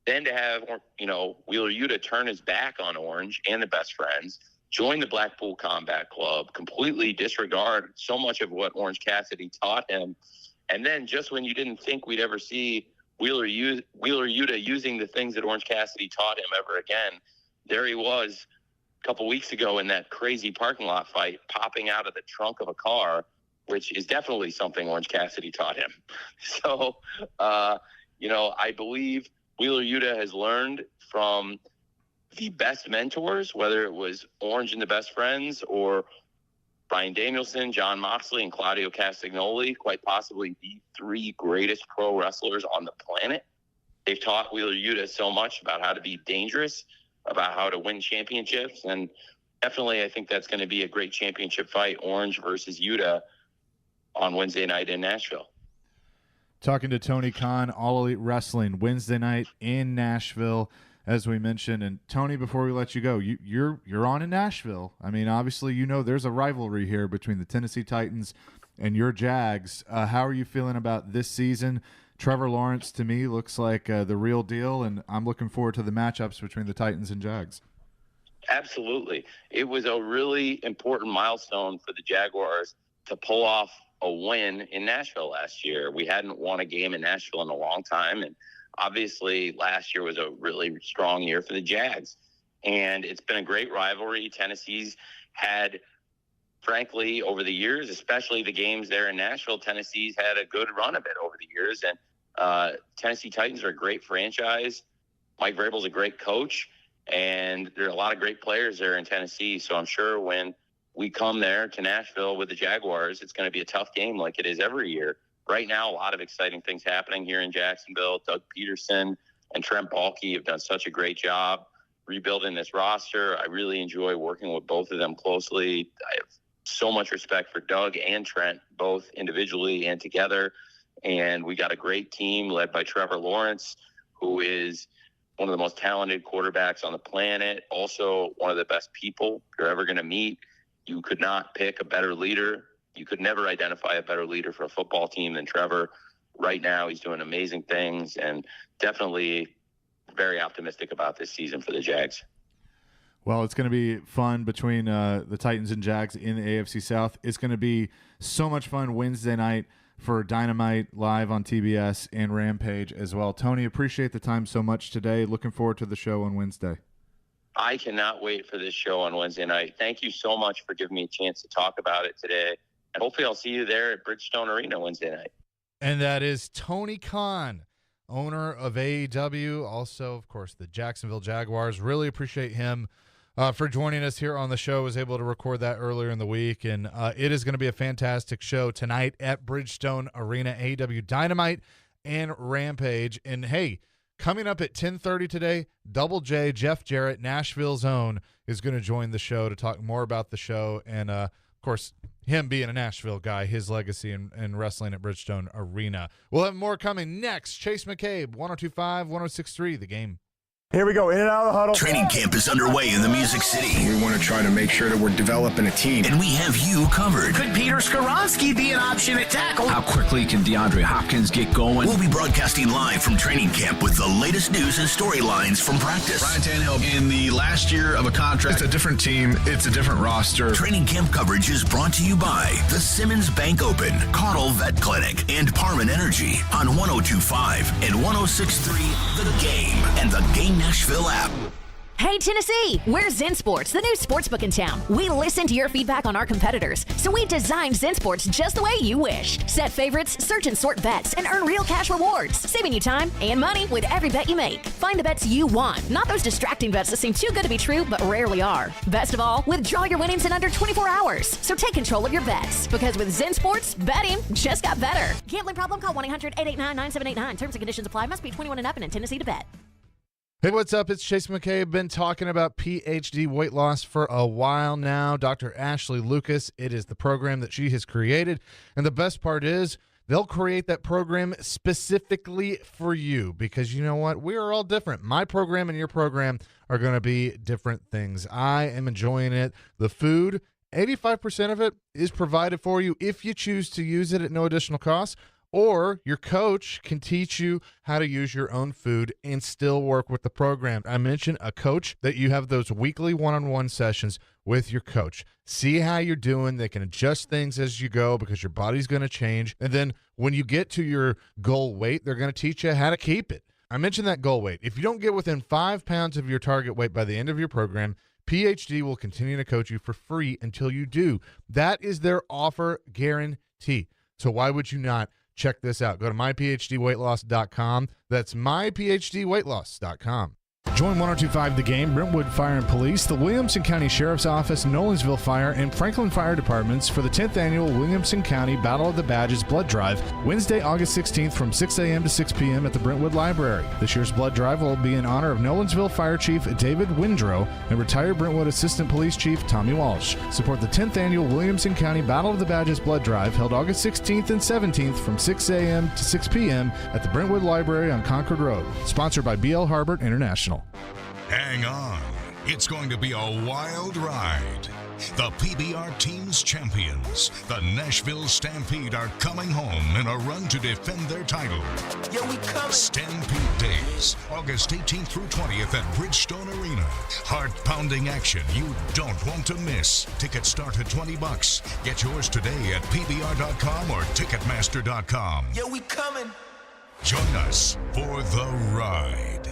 then to have, Wheeler Yuta turn his back on Orange and the Best Friends, join the Blackpool Combat Club, completely disregard so much of what Orange Cassidy taught him. And then just when you didn't think we'd ever see Wheeler Yuta using the things that Orange Cassidy taught him ever again, there he was a couple weeks ago in that crazy parking lot fight, popping out of the trunk of a car, which is definitely something Orange Cassidy taught him. So, I believe Wheeler Yuta has learned from the best mentors, whether it was Orange and the Best Friends or Bryan Danielson, Jon Moxley, and Claudio Castagnoli, quite possibly the three greatest pro wrestlers on the planet. They've taught Wheeler Yuta so much about how to be dangerous, about how to win championships, and definitely I think that's going to be a great championship fight, Orange versus Yuta, on Wednesday night in Nashville. Talking to Tony Khan, All Elite Wrestling, Wednesday night in Nashville, as we mentioned. And Tony, before we let you go, you're on in Nashville. I mean, obviously, there's a rivalry here between the Tennessee Titans and your Jags. How are you feeling about this season? Trevor Lawrence, to me, looks like the real deal, and I'm looking forward to the matchups between the Titans and Jags. Absolutely. It was a really important milestone for the Jaguars to pull off a win in Nashville last year. We hadn't won a game in Nashville in a long time, and obviously last year was a really strong year for the Jags. And it's been a great rivalry. Tennessee's had, frankly, over the years, especially the games there in Nashville, Tennessee's had a good run of it over the years. And Tennessee Titans are a great franchise. Mike Vrabel's a great coach, and there are a lot of great players there in Tennessee. So I'm sure when we come there to Nashville with the Jaguars, it's going to be a tough game like it is every year. Right now, a lot of exciting things happening here in Jacksonville. Doug Peterson and Trent Baalke have done such a great job rebuilding this roster. I really enjoy working with both of them closely. I have so much respect for Doug and Trent, both individually and together. And we got a great team led by Trevor Lawrence, who is one of the most talented quarterbacks on the planet, also one of the best people you're ever going to meet. You could not pick a better leader. You could never identify a better leader for a football team than Trevor. Right now, he's doing amazing things, and definitely very optimistic about this season for the Jags. Well, it's going to be fun between the Titans and Jags in the AFC South. It's going to be so much fun Wednesday night for Dynamite live on TBS and Rampage as well. Tony, appreciate the time so much today. Looking forward to the show on Wednesday. I cannot wait for this show on Wednesday night. Thank you so much for giving me a chance to talk about it today. And hopefully I'll see you there at Bridgestone Arena Wednesday night. And that is Tony Khan, owner of AEW, also, of course, the Jacksonville Jaguars. Really appreciate him for joining us here on the show. Was able to record that earlier in the week, and it is going to be a fantastic show tonight at Bridgestone Arena, AEW Dynamite and Rampage. And, hey, coming up at 10:30 today, Double J, Jeff Jarrett, Nashville's own, is going to join the show to talk more about the show and, of course, him being a Nashville guy, his legacy in wrestling at Bridgestone Arena. We'll have more coming next. Chase McCabe, 102.5, 106.3, The Game. Here we go, in and out of the huddle. Training camp is underway in the Music City. We want to try to make sure that we're developing a team. And we have you covered. Could Peter Skoronsky be an option at tackle? How quickly can DeAndre Hopkins get going? We'll be broadcasting live from training camp with the latest news and storylines from practice. Ryan Tannehill in the last year of a contract. It's a different team. It's a different roster. Training camp coverage is brought to you by the Simmons Bank Open, Caudill Vet Clinic, and Parman Energy on 102.5 and 106.3 The Game and the Game Nashville app. Hey, Tennessee, we're Zen Sports, the new sportsbook in town. We listen to your feedback on our competitors, so we designed Zen Sports just the way you wish. Set favorites, search and sort bets, and earn real cash rewards, saving you time and money with every bet you make. Find the bets you want, not those distracting bets that seem too good to be true but rarely are. Best of all, withdraw your winnings in under 24 hours. So take control of your bets, because with Zen Sports, betting just got better. Gambling problem? Call 1-800-889-9789. Terms and conditions apply. Must be 21 and up and in Tennessee to bet. Hey, what's up? It's Chase McCabe. Been talking about PhD weight loss for a while now. Dr. Ashley Lucas, it is the program that she has created. And the best part is they'll create that program specifically for you because you know what? We are all different. My program and your program are going to be different things. I am enjoying it. The food, 85% of it is provided for you if you choose to use it at no additional cost, or your coach can teach you how to use your own food and still work with the program. I mentioned a coach that you have those weekly one-on-one sessions with your coach. See how you're doing. They can adjust things as you go because your body's going to change. And then when you get to your goal weight, they're going to teach you how to keep it. I mentioned that goal weight. If you don't get within 5 pounds of your target weight by the end of your program, PhD will continue to coach you for free until you do. That is their offer guarantee. So why would you not check this out? Go to myphdweightloss.com. That's myphdweightloss.com. Join 1025 The Game, Brentwood Fire and Police, the Williamson County Sheriff's Office, Nolensville Fire, and Franklin Fire Departments for the 10th Annual Williamson County Battle of the Badges Blood Drive, Wednesday, August 16th from 6 a.m. to 6 p.m. at the Brentwood Library. This year's blood drive will be in honor of Nolensville Fire Chief David Windrow and retired Brentwood Assistant Police Chief Tommy Walsh. Support the 10th Annual Williamson County Battle of the Badges Blood Drive held August 16th and 17th from 6 a.m. to 6 p.m. at the Brentwood Library on Concord Road. Sponsored by B.L. Harbert International. Hang on. It's going to be a wild ride. The PBR team's champions, the Nashville Stampede, are coming home in a run to defend their title. Yo, we coming. Stampede Days, August 18th through 20th at Bridgestone Arena. Heart-pounding action you don't want to miss. Tickets start at $20. Get yours today at PBR.com or Ticketmaster.com. Yo, we coming. Join us for the ride.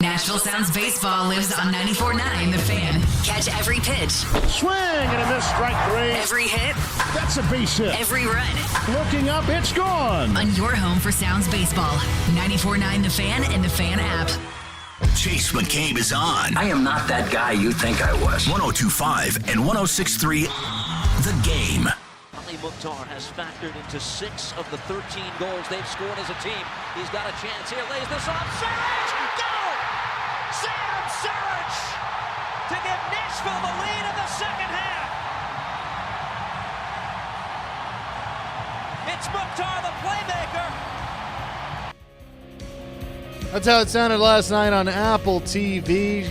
Nashville Sounds Baseball lives on 94.9 The Fan. Catch every pitch. Swing and a miss, strike three. Every hit. That's a base hit. Every run. Looking up, it's gone. On your home for Sounds Baseball. 94.9 The Fan and The Fan app. Chase McCabe is on. I am not that guy you think I was. 102.5 and 106.3 The Game. Ali Mukhtar has factored into 6 of the 13 goals they've scored as a team. He's got a chance here. Lays this off. Sarich! Go! Sam Sarich to give Nashville the lead in the second half. It's Mukhtar, the playmaker. That's how it sounded last night on Apple TV.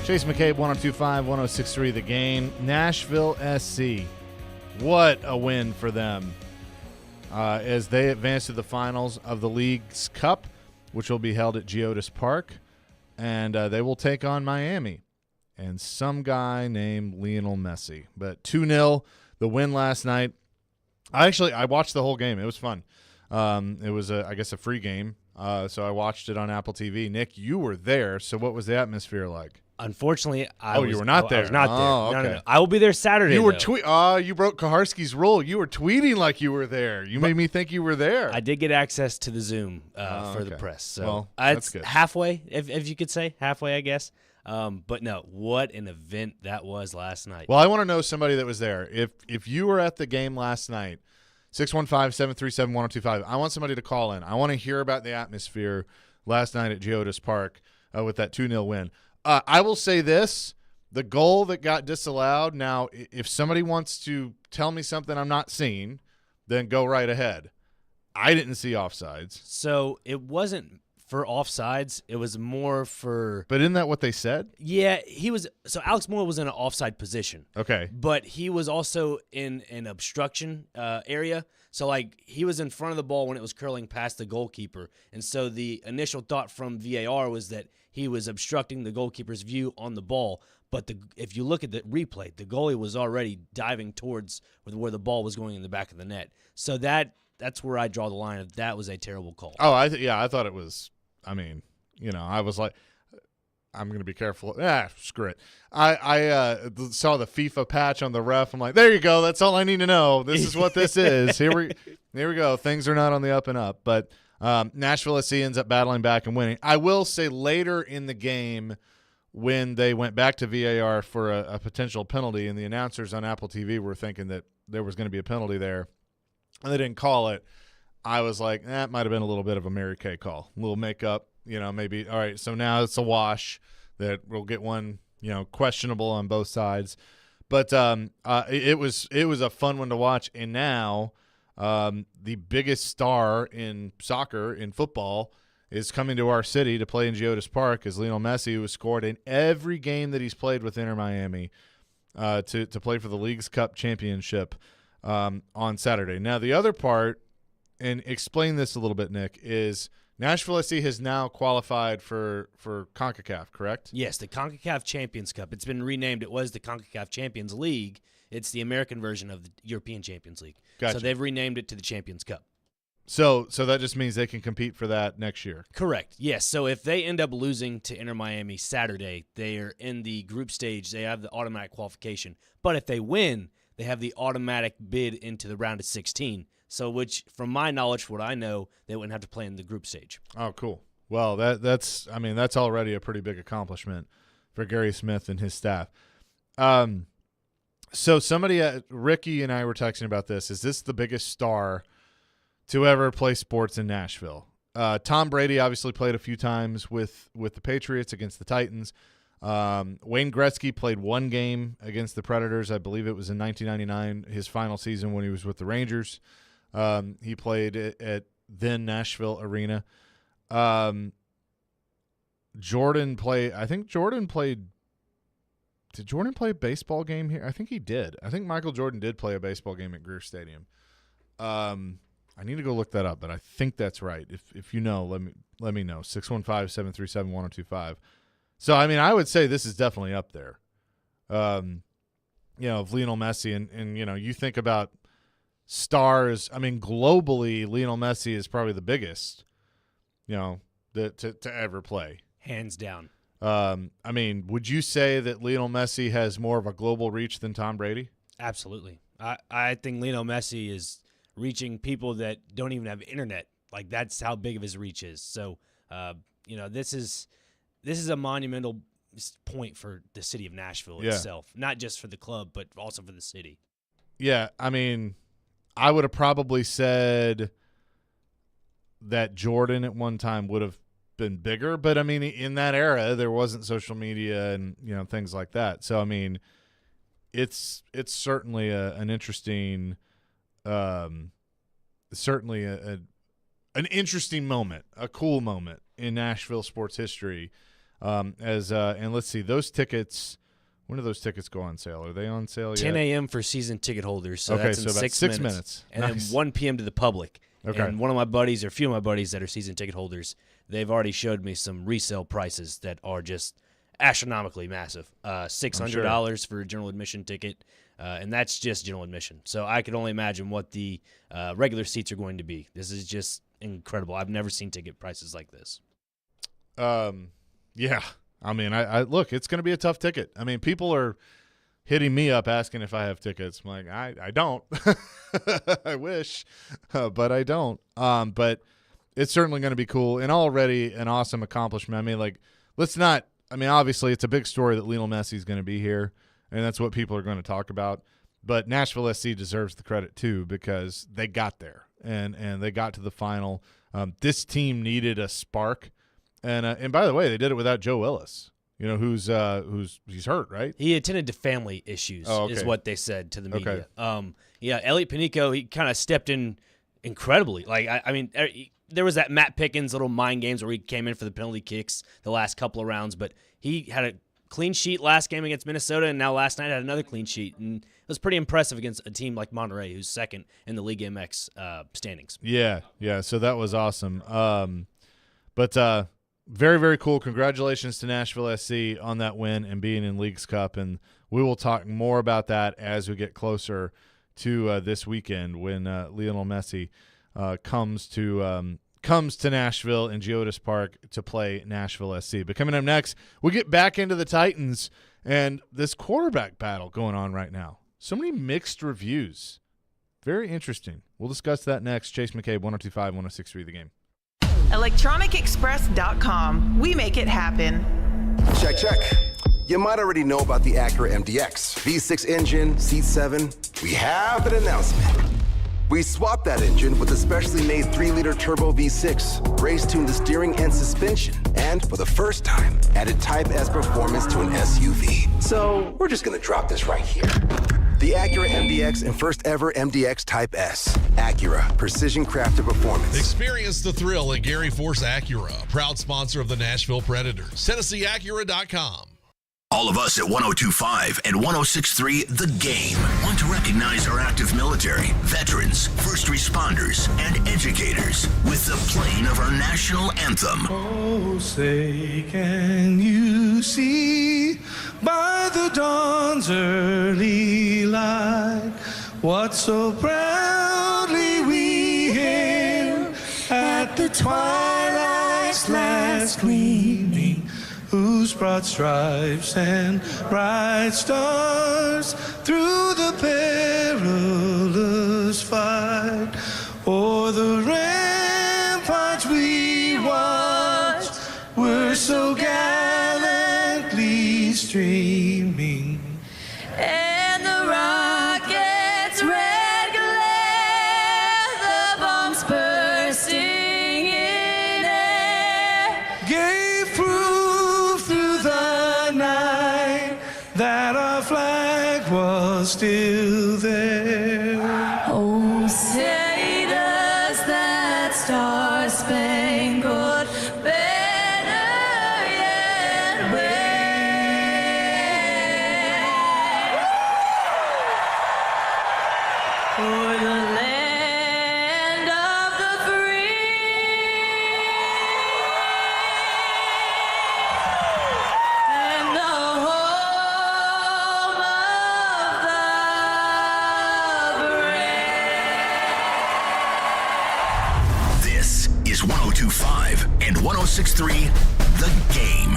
Chase McCabe, 102.5, 106.3 The Game. Nashville SC. What a win for them as they advance to the finals of the League's Cup, which will be held at Geodis Park. And they will take on Miami and some guy named Lionel Messi. But 2-0, the win last night. I watched the whole game. It was fun. It was, I guess, a free game. So I watched it on Apple TV. Nick, you were there. So what was the atmosphere like? Unfortunately, you were not there. I was not there. Oh, okay. No. I will be there Saturday. You were you broke Kaharski's rule. You were tweeting like you were there. You made me think you were there. I did get access to the Zoom for the press. So well, that's good. halfway, if you could say halfway, I guess. But no, what an event that was last night. Well, I want to know somebody that was there. If you were at the game last night, 615-737-1025. I want somebody to call in. I want to hear about the atmosphere last night at Geodis Park with that 2-0 win. I will say this, the goal that got disallowed, now if somebody wants to tell me something I'm not seeing, then go right ahead. I didn't see offsides. So it wasn't for offsides. It was more for – But isn't that what they said? Yeah, he was – so Alex Moore was in an offside position. Okay. But he was also in an obstruction area. So, like, he was in front of the ball when it was curling past the goalkeeper. And so the initial thought from VAR was that he was obstructing the goalkeeper's view on the ball. But if you look at the replay, the goalie was already diving towards where the ball was going in the back of the net. So that's where I draw the line of that was a terrible call. Oh, I thought it was – I mean, I was like – I'm going to be careful. Screw it. I saw the FIFA patch on the ref. I'm like, there you go. That's all I need to know. This is what this is. Here we go. Things are not on the up and up. But Nashville SC ends up battling back and winning. I will say later in the game when they went back to VAR for a potential penalty, and the announcers on Apple TV were thinking that there was going to be a penalty there, and they didn't call it, I was like, that might have been a little bit of a Mary Kay call. A little makeup. Maybe, all right, so now it's a wash that we'll get one, questionable on both sides. But it was a fun one to watch. And now the biggest star in soccer, in football, is coming to our city to play in Geodis Park, as Lionel Messi, who has scored in every game that he's played with Inter Miami, to play for the Leagues Cup Championship on Saturday. Now, the other part, and explain this a little bit, Nick, is Nashville SC has now qualified for CONCACAF, correct? Yes, the CONCACAF Champions Cup. It's been renamed. It was the CONCACAF Champions League. It's the American version of the European Champions League. Gotcha. So they've renamed it to the Champions Cup. So that just means they can compete for that next year. Correct. Yes. So if they end up losing to Inter Miami Saturday, they are in the group stage. They have the automatic qualification. But if they win, they have the automatic bid into the round of 16. So, which, from my knowledge, what I know, they wouldn't have to play in the group stage. Oh, cool. Well, that's already a pretty big accomplishment for Gary Smith and his staff. So somebody, Ricky and I were texting about this. Is this the biggest star to ever play sports in Nashville? Tom Brady obviously played a few times with the Patriots against the Titans. Wayne Gretzky played one game against the Predators. I believe it was in 1999, his final season when he was with the Rangers. He played at then Nashville Arena. Jordan played. Did Jordan play a baseball game here? I think he did. I think Michael Jordan did play a baseball game at Greer Stadium. I need to go look that up, but I think that's right. If you know, let me know. 615-737-1025. So, I mean, I would say this is definitely up there. Of Lionel Messi, and you think about stars. I mean, globally, Lionel Messi is probably the biggest, to ever play. Hands down. I mean, would you say that Lionel Messi has more of a global reach than Tom Brady? Absolutely. I think Lionel Messi is reaching people that don't even have internet. Like, that's how big of his reach is. So, this is a monumental point for the city of Nashville itself, not just for the club, but also for the city. Yeah, I mean, I would have probably said that Jordan at one time would have been bigger, but I mean, in that era, there wasn't social media and things like that. So I mean, it's certainly an interesting, certainly an interesting moment, a cool moment in Nashville sports history. And let's see, those tickets. When do those tickets go on sale? Are they on sale yet? 10 a.m. for season ticket holders. So okay, that's in so about 6 minutes. And nice. then 1 p.m. to the public. Okay. And one of my buddies, or a few of my buddies that are season ticket holders, they've already showed me some resale prices that are just astronomically massive. $600 for a general admission ticket, and that's just general admission. So I could only imagine what the regular seats are going to be. This is just incredible. I've never seen ticket prices like this. Yeah. I mean, I look, it's going to be a tough ticket. I mean, people are hitting me up asking if I have tickets. I'm like, I don't. I wish, but I don't. But it's certainly going to be cool and already an awesome accomplishment. I mean, obviously it's a big story that Lionel Messi is going to be here, and that's what people are going to talk about. But Nashville SC deserves the credit too, because they got there and they got to the final. This team needed a spark. And by the way, they did it without Joe Willis, who's he's hurt, right? He attended to family issues, is what they said to the media. Okay. Elliot Panico, he kind of stepped in incredibly. Like, I mean, there was that Matt Pickens little mind games where he came in for the penalty kicks the last couple of rounds, but he had a clean sheet last game against Minnesota, and now last night had another clean sheet, and it was pretty impressive against a team like Monterey, who's second in the League MX standings. Yeah, so that was awesome. But very, very cool. Congratulations to Nashville SC on that win and being in Leagues Cup, and we will talk more about that as we get closer to this weekend when Lionel Messi comes to Nashville in Geodis Park to play Nashville SC. But coming up next, we get back into the Titans and this quarterback battle going on right now. So many mixed reviews. Very interesting. We'll discuss that next. Chase McCabe, 102.5, 106.3 The Game. ElectronicExpress.com. We make it happen. Check. You might already know about the Acura MDX. V6 engine, seat 7. We have an announcement. We swapped that engine with a specially made 3-liter turbo V6, race-tuned the steering and suspension, and for the first time, added Type S performance to an SUV. So we're just gonna drop this right here. The Acura MDX and first ever MDX Type S. Acura, precision crafted performance. Experience the thrill at Gary Force Acura, proud sponsor of the Nashville Predators. TennesseeAcura.com. All of us at 102.5 and 106.3 The Game want to recognize our active military, veterans, first responders, and educators with the playing of our national anthem. Oh, say, can you see by the dawn's early light what so proudly we hailed at the twilight's last gleaming, whose broad stripes and bright stars through the perilous fight o'er the ramparts we watched were so gallantly streaming. And the rocket's red glare, the bombs bursting in air, gave proof through the night that our flag was still there. oh, say does that star-spangled banner yet wave o'er the land of the free and the home of the brave. This is 102.5 and 106.3 The Game.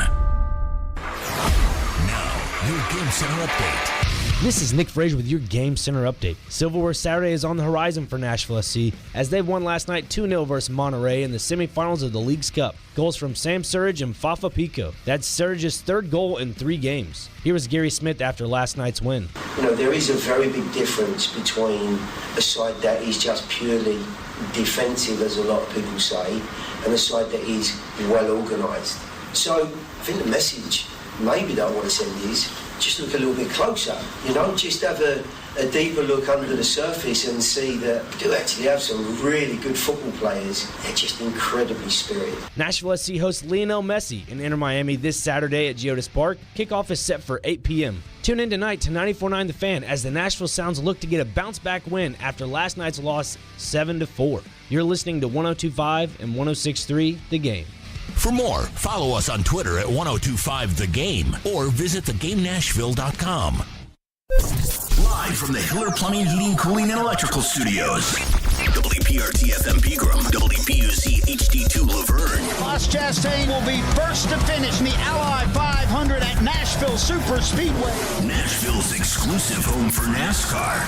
Now, your Game Center update. This is Nick Frazier with your Game Center update. Silverware Saturday is on the horizon for Nashville SC as they won last night 2-0 versus Monterey in the semifinals of the League's Cup. Goals from Sam Surridge and Fafa Pico. That's Surridge's third goal in 3 games. Here was Gary Smith after last night's win. You know, there is a very big difference between a side that is just purely defensive, as a lot of people say, and a side that is well organised. So I think the message maybe that I want to send is just look a little bit closer, you know, just have a deeper look under the surface and see that we do actually have some really good football players. They're just incredibly spirited. Nashville SC hosts Lionel Messi in Inter Miami this Saturday at Geodis Park. Kickoff is set for 8 p.m. Tune in tonight to 94.9 The Fan as the Nashville Sounds look to get a bounce-back win after last night's loss 7-4. You're listening to 102.5 and 106.3 The Game. For more, follow us on Twitter at 102.5 The Game or visit thegamenashville.com. Live from the Hiller Plumbing, Heating, Cooling, and Electrical Studios. WPRT-FM Pegram, WPUC HD2 Laverne. Ross Chastain will be first to finish in the Ally 500 at Nashville Super Speedway. Nashville's exclusive home for NASCAR.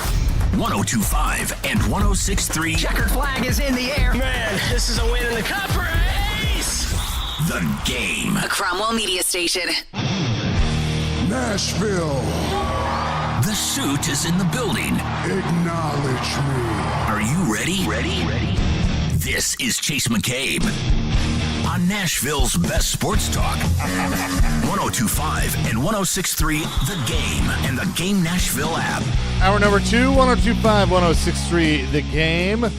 102.5 and 106.3. Checkered flag is in the air. Man, this is a win in the cup race. The Game. A Cromwell media station. Nashville. The suit is in the building. Acknowledge me. Are you ready? Ready? This is Chase McCabe on Nashville's best sports talk. 102.5 and 106.3 The Game and the Game Nashville app. Hour number 2, 102.5, 106.3 The Game.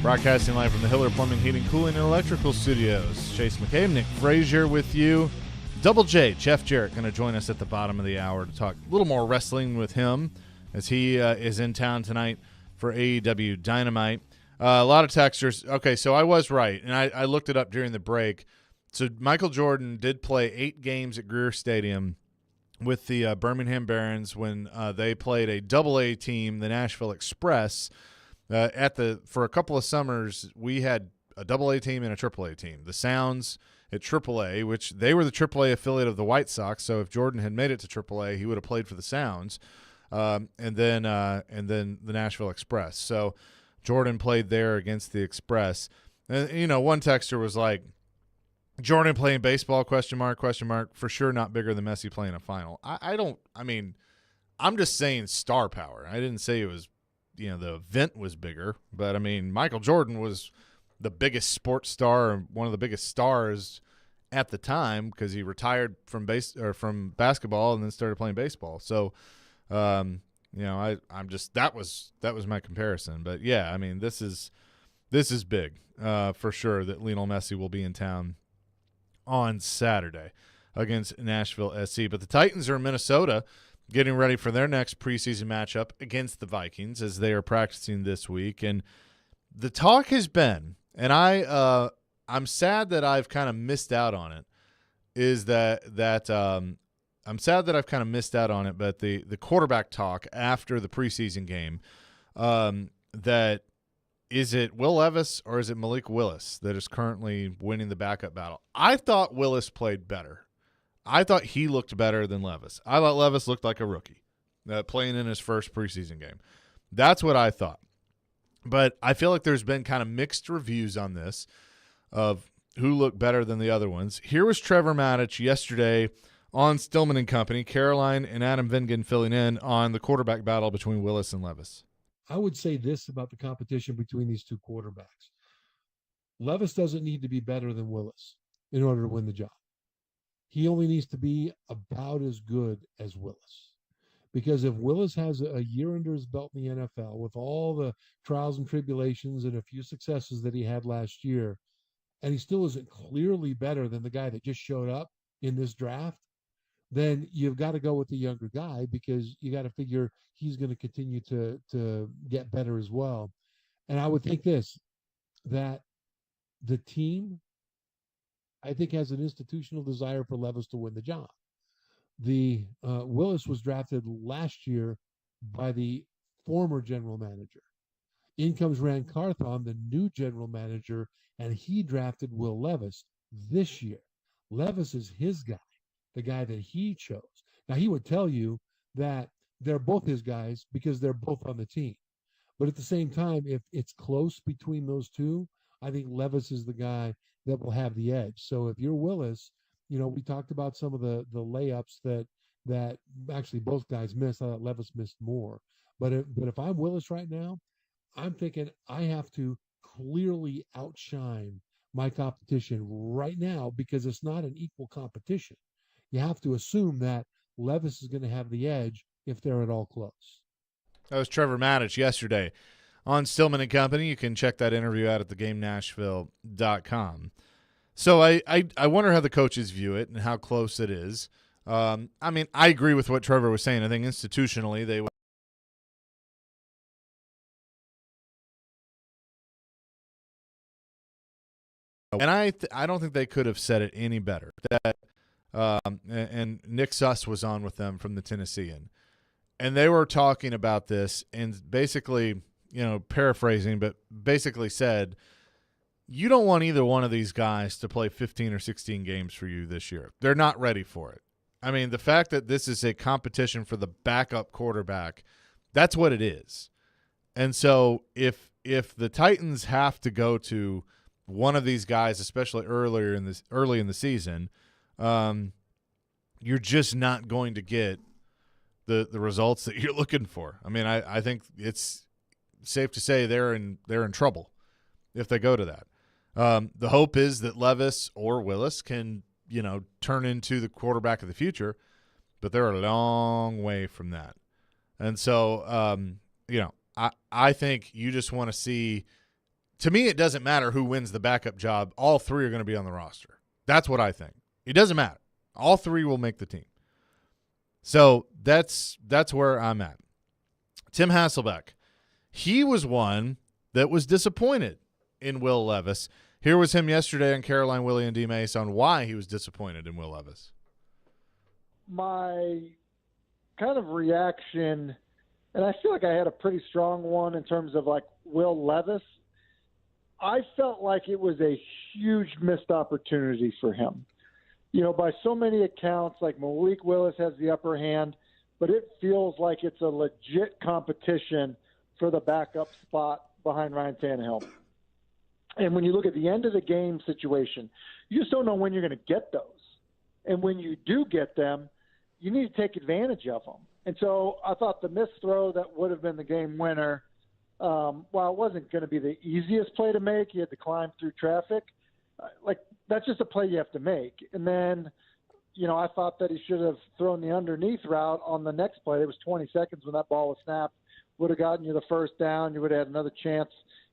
Broadcasting live from the Hiller Plumbing, Heating, Cooling, and Electrical Studios. Chase McCabe, Nick Frazier with you. Double J, Jeff Jarrett, going to join us at the bottom of the hour to talk a little more wrestling with him as he is in town tonight for AEW Dynamite. A lot of texters. Okay, so I was right, and I looked it up during the break. So Michael Jordan did play 8 games at Greer Stadium with the Birmingham Barons when they played a double-A team, the Nashville Express. For a couple of summers, we had a double-A team and a triple-A team. The Sounds at triple-A, which they were the triple-A affiliate of the White Sox. So if Jordan had made it to triple-A, he would have played for the Sounds, and then the Nashville Express. So Jordan played there against the Express. And one texter was like, "Jordan playing baseball? ? For sure, not bigger than Messi playing a final." I'm just saying star power. I didn't say it was. The event was bigger, but Michael Jordan was the biggest sports star and one of the biggest stars at the time because he retired from basketball and then started playing baseball. So, I'm just that was my comparison. But yeah, I mean, this is big for sure that Lionel Messi will be in town on Saturday against Nashville SC. But the Titans are in Minnesota getting ready for their next preseason matchup against the Vikings as they are practicing this week. And the talk has been, and I'm sad that I've kind of missed out on it, is that I'm sad that I've kind of missed out on it, but the quarterback talk after the preseason game, that is it Will Levis or is it Malik Willis that is currently winning the backup battle? I thought Willis played better. I thought he looked better than Levis. I thought Levis looked like a rookie playing in his first preseason game. That's what I thought. But I feel like there's been kind of mixed reviews on this of who looked better than the other ones. Here was Trevor Maddich yesterday on Stillman and Company, Caroline and Adam Vingan filling in on the quarterback battle between Willis and Levis. I would say this about the competition between these two quarterbacks. Levis doesn't need to be better than Willis in order to win the job. He only needs to be about as good as Willis. Because if Willis has a year under his belt in the NFL with all the trials and tribulations and a few successes that he had last year, and he still isn't clearly better than the guy that just showed up in this draft, then you've got to go with the younger guy because you got to figure he's going to continue to get better as well. And I would think that the team, I think, has an institutional desire for Levis to win the job. The Willis was drafted last year by the former general manager. In comes Rand Carthon, the new general manager, and he drafted Will Levis this year. Levis is his guy, the guy that he chose. Now, he would tell you that they're both his guys because they're both on the team. But at the same time, if it's close between those two, I think Levis is the guy that will have the edge. So if you're Willis, we talked about some of the layups that actually both guys missed. I thought Levis missed more. But if I'm Willis right now, I'm thinking I have to clearly outshine my competition right now because it's not an equal competition. You have to assume that Levis is going to have the edge if they're at all close. That was Trevor Maddich yesterday on Stillman and Company. You can check that interview out at thegamenashville.com. So I wonder how the coaches view it and how close it is. I mean, I agree with what Trevor was saying. I think institutionally they would. And I don't think they could have said it any better. That and Nick Suss was on with them from the Tennessean, and they were talking about this and basically, paraphrasing, but basically said, you don't want either one of these guys to play 15 or 16 games for you this year. They're not ready for it. I mean, the fact that this is a competition for the backup quarterback, that's what it is. And so if the Titans have to go to one of these guys, especially early in the season, you're just not going to get the results that you're looking for. I mean, I think it's safe to say they're in trouble if they go to that. The hope is that Levis or Willis can, turn into the quarterback of the future, but they're a long way from that. And so, I think you just want to see. To me, it doesn't matter who wins the backup job. All three are going to be on the roster. That's what I think. It doesn't matter. All three will make the team. So that's where I'm at. Tim Hasselbeck, he was one that was disappointed in Will Levis. Here was him yesterday on Caroline, Willie, and D. Mace on why he was disappointed in Will Levis. My kind of reaction, and I feel like I had a pretty strong one in terms of like Will Levis, I felt like it was a huge missed opportunity for him. By so many accounts, like Malik Willis has the upper hand, but it feels like it's a legit competition for the backup spot behind Ryan Tannehill. And when you look at the end of the game situation, you just don't know when you're going to get those. And when you do get them, you need to take advantage of them. And so I thought the missed throw that would have been the game winner, while it wasn't going to be the easiest play to make, you had to climb through traffic. That's just a play you have to make. And then I thought that he should have thrown the underneath route on the next play. It was 20 seconds when that ball was snapped. Would have gotten you the first down. You would have had another chance,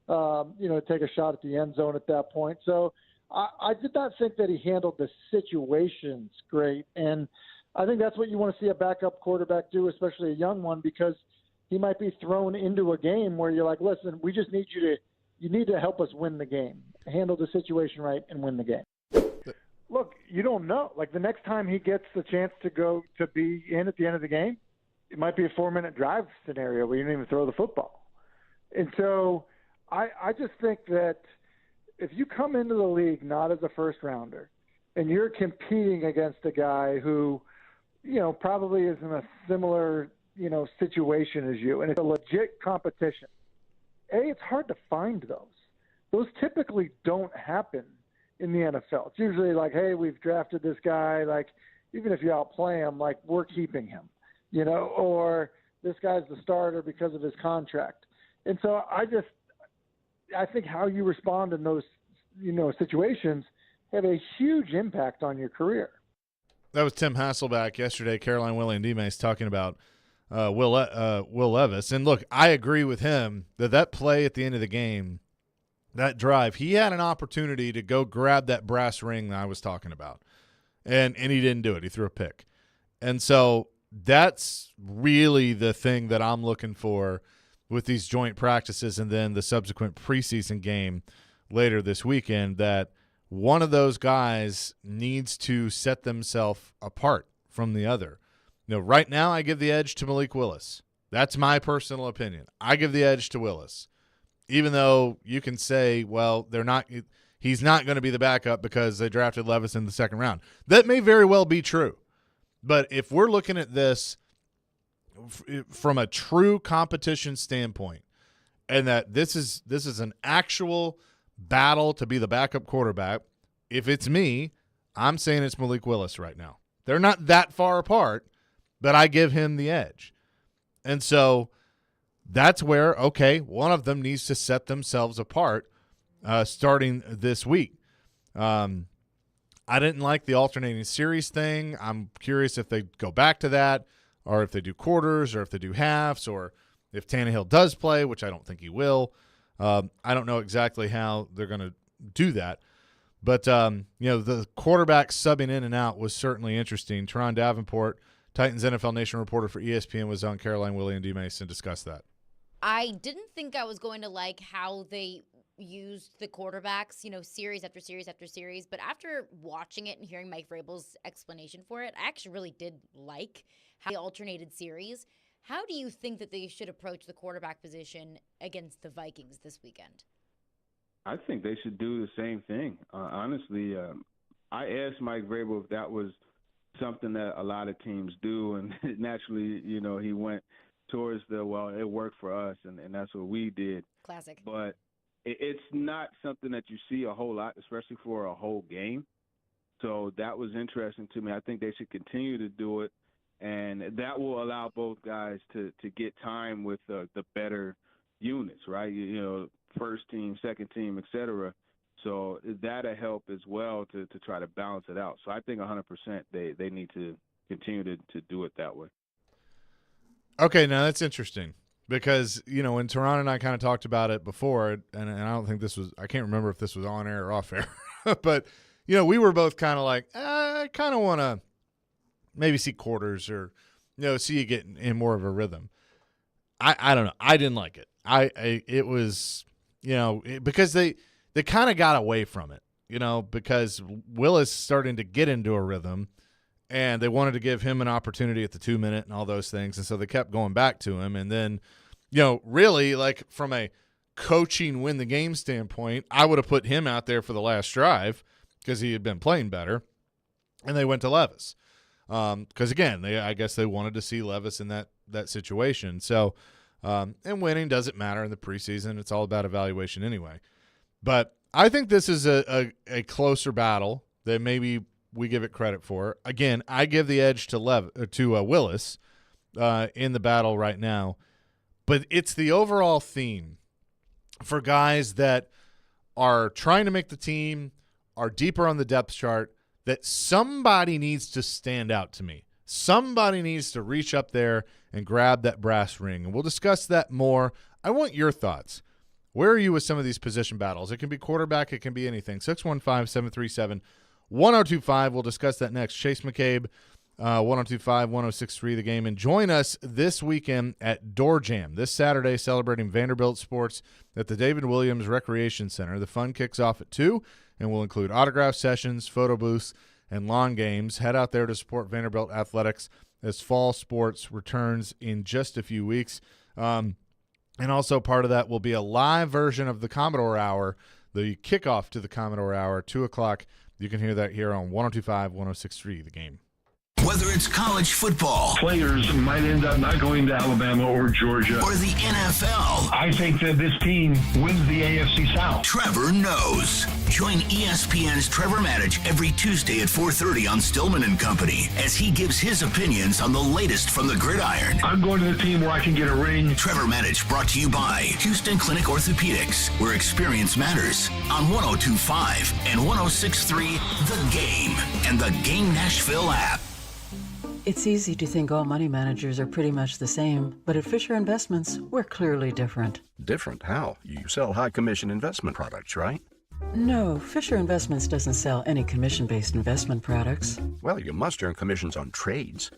to take a shot at the end zone at that point. So I did not think that he handled the situations great. And I think that's what you want to see a backup quarterback do, especially a young one, because he might be thrown into a game where you're like, listen, we just need you need to help us win the game, handle the situation right, and win the game. Look, you don't know. Like the next time he gets the chance to go to be in at the end of the game, it might be a 4-minute drive scenario where you don't even throw the football. And so I just think that if you come into the league not as a first rounder and you're competing against a guy who, probably is in a similar, situation as you, and it's a legit competition, it's hard to find those. Those typically don't happen in the NFL. It's usually like, hey, we've drafted this guy, like, even if you outplay him, like, we're keeping him, or this guy's the starter because of his contract. And so I think how you respond in those, situations have a huge impact on your career. That was Tim Hasselback yesterday, Caroline, Willie, and D-Mace talking about Will Levis. And, look, I agree with him that play at the end of the game, that drive, he had an opportunity to go grab that brass ring that I was talking about, and he didn't do it. He threw a pick. And so that's really the thing that I'm looking for with these joint practices and then the subsequent preseason game later this weekend, that one of those guys needs to set themselves apart from the other. Right now I give the edge to Malik Willis. That's my personal opinion. I give the edge to Willis. Even though you can say, well, he's not going to be the backup because they drafted Levis in the second round. That may very well be true. But if we're looking at this from a true competition standpoint, and that this is an actual battle to be the backup quarterback, if it's me, I'm saying it's Malik Willis right now. They're not that far apart, but I give him the edge. And so that's where, okay, one of them needs to set themselves apart starting this week. I didn't like the alternating series thing. I'm curious if they go back to that, or if they do quarters, or if they do halves, or if Tannehill does play, which I don't think he will. I don't know exactly how they're going to do that. But, the quarterback subbing in and out was certainly interesting. Teron Davenport, Titans NFL Nation reporter for ESPN, was on Caroline, Willie, and D-Mace and discussed that. I didn't think I was going to like how they used the quarterbacks, series after series after series. But after watching it and hearing Mike Vrabel's explanation for it, I actually really did like how they alternated series. How do you think that they should approach the quarterback position against the Vikings this weekend? I think they should do the same thing. Honestly, I asked Mike Vrabel if that was something that a lot of teams do, and naturally, he went towards it worked for us, and that's what we did. Classic. But it's not something that you see a whole lot, especially for a whole game. So that was interesting to me. I think they should continue to do it, and that will allow both guys to get time with the better units, right? First team, second team, et cetera. So that'll help as well to try to balance it out. So I think 100% they need to continue to do it that way. Okay, now that's interesting because, when Teron and I kind of talked about it before, and I don't think I can't remember if this was on air or off air, but, we were both kind of like, I kind of want to maybe see quarters or, see you get in more of a rhythm. I don't know. I didn't like it. It was, because they kind of got away from it, because Willis starting to get into a rhythm. And they wanted to give him an opportunity at the 2-minute and all those things. And so they kept going back to him. And then, really, like from a coaching win the game standpoint, I would have put him out there for the last drive because he had been playing better. And they went to Levis. Because, again, I guess they wanted to see Levis in that situation. So, and winning doesn't matter in the preseason. It's all about evaluation anyway. But I think this is a closer battle than maybe we give it credit for. Again, I give the edge to Willis in the battle right now, but it's the overall theme for guys that are trying to make the team, are deeper on the depth chart, that somebody needs to stand out to me. Somebody needs to reach up there and grab that brass ring. And we'll discuss that more. I want your thoughts. Where are you with some of these position battles? It can be quarterback. It can be anything. 615-737-1025. We'll discuss that next. Chase McCabe, 1025-1063 The Game. And join us this weekend at Door Jam. This Saturday, celebrating Vanderbilt sports at the David Williams Recreation Center. The fun kicks off at 2 and will include autograph sessions, photo booths, and lawn games. Head out there to support Vanderbilt athletics as fall sports returns in just a few weeks. And also part of that will be a live version of the Commodore Hour, the kickoff to the Commodore Hour, 2 o'clock. You can hear that here on 1025-1063 The Game. Whether it's college football, players might end up not going to Alabama or Georgia, or the NFL. I think that this team wins the AFC South. Trevor knows. Join ESPN's Trevor Maddich every Tuesday at 4:30 on Stillman and Company as he gives his opinions on the latest from the gridiron. I'm going to the team where I can get a ring. Trevor Maddich brought to you by Houston Clinic Orthopedics, where experience matters, on 102.5 and 106.3 The Game and the Game Nashville app. It's easy to think all money managers are pretty much the same, but at Fisher Investments, we're clearly different. Different? How? You sell high commission investment products, right? No, Fisher Investments doesn't sell any commission-based investment products. Well, you must earn commissions on trades.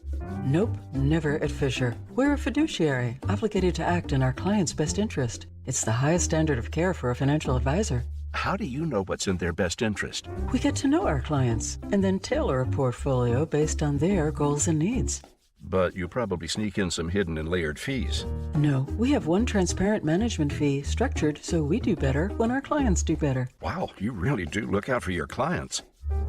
Nope, never at Fisher. We're a fiduciary, obligated to act in our client's best interest. It's the highest standard of care for a financial advisor. How do you know what's in their best interest? We get to know our clients and then tailor a portfolio based on their goals and needs. But you probably sneak in some hidden and layered fees. No, we have one transparent management fee structured so we do better when our clients do better. Wow, you really do look out for your clients.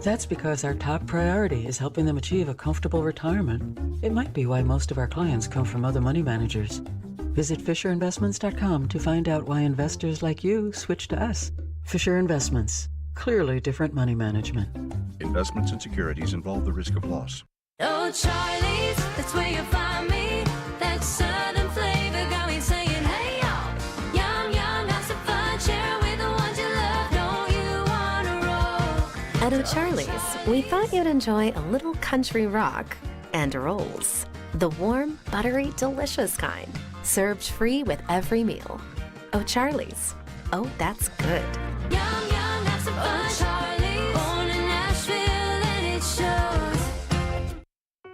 That's because our top priority is helping them achieve a comfortable retirement. It might be why most of our clients come from other money managers. Visit FisherInvestments.com to find out why investors like you switch to us. Fisher Investments. Clearly different money management. Investments and securities involve the risk of loss. Oh, Charlie's, that's where you find me. That southern flavor got me saying, hey, y'all. Yum, yum, have some fun. Share with the ones you love. Don't you want to roll? At O'Charlie's, we thought you'd enjoy a little country rock and rolls. The warm, buttery, delicious kind. Served free with every meal. O'Charlie's. Oh, that's good. Yum, yum, have some fun. Charlie's, born in Nashville, and it shows.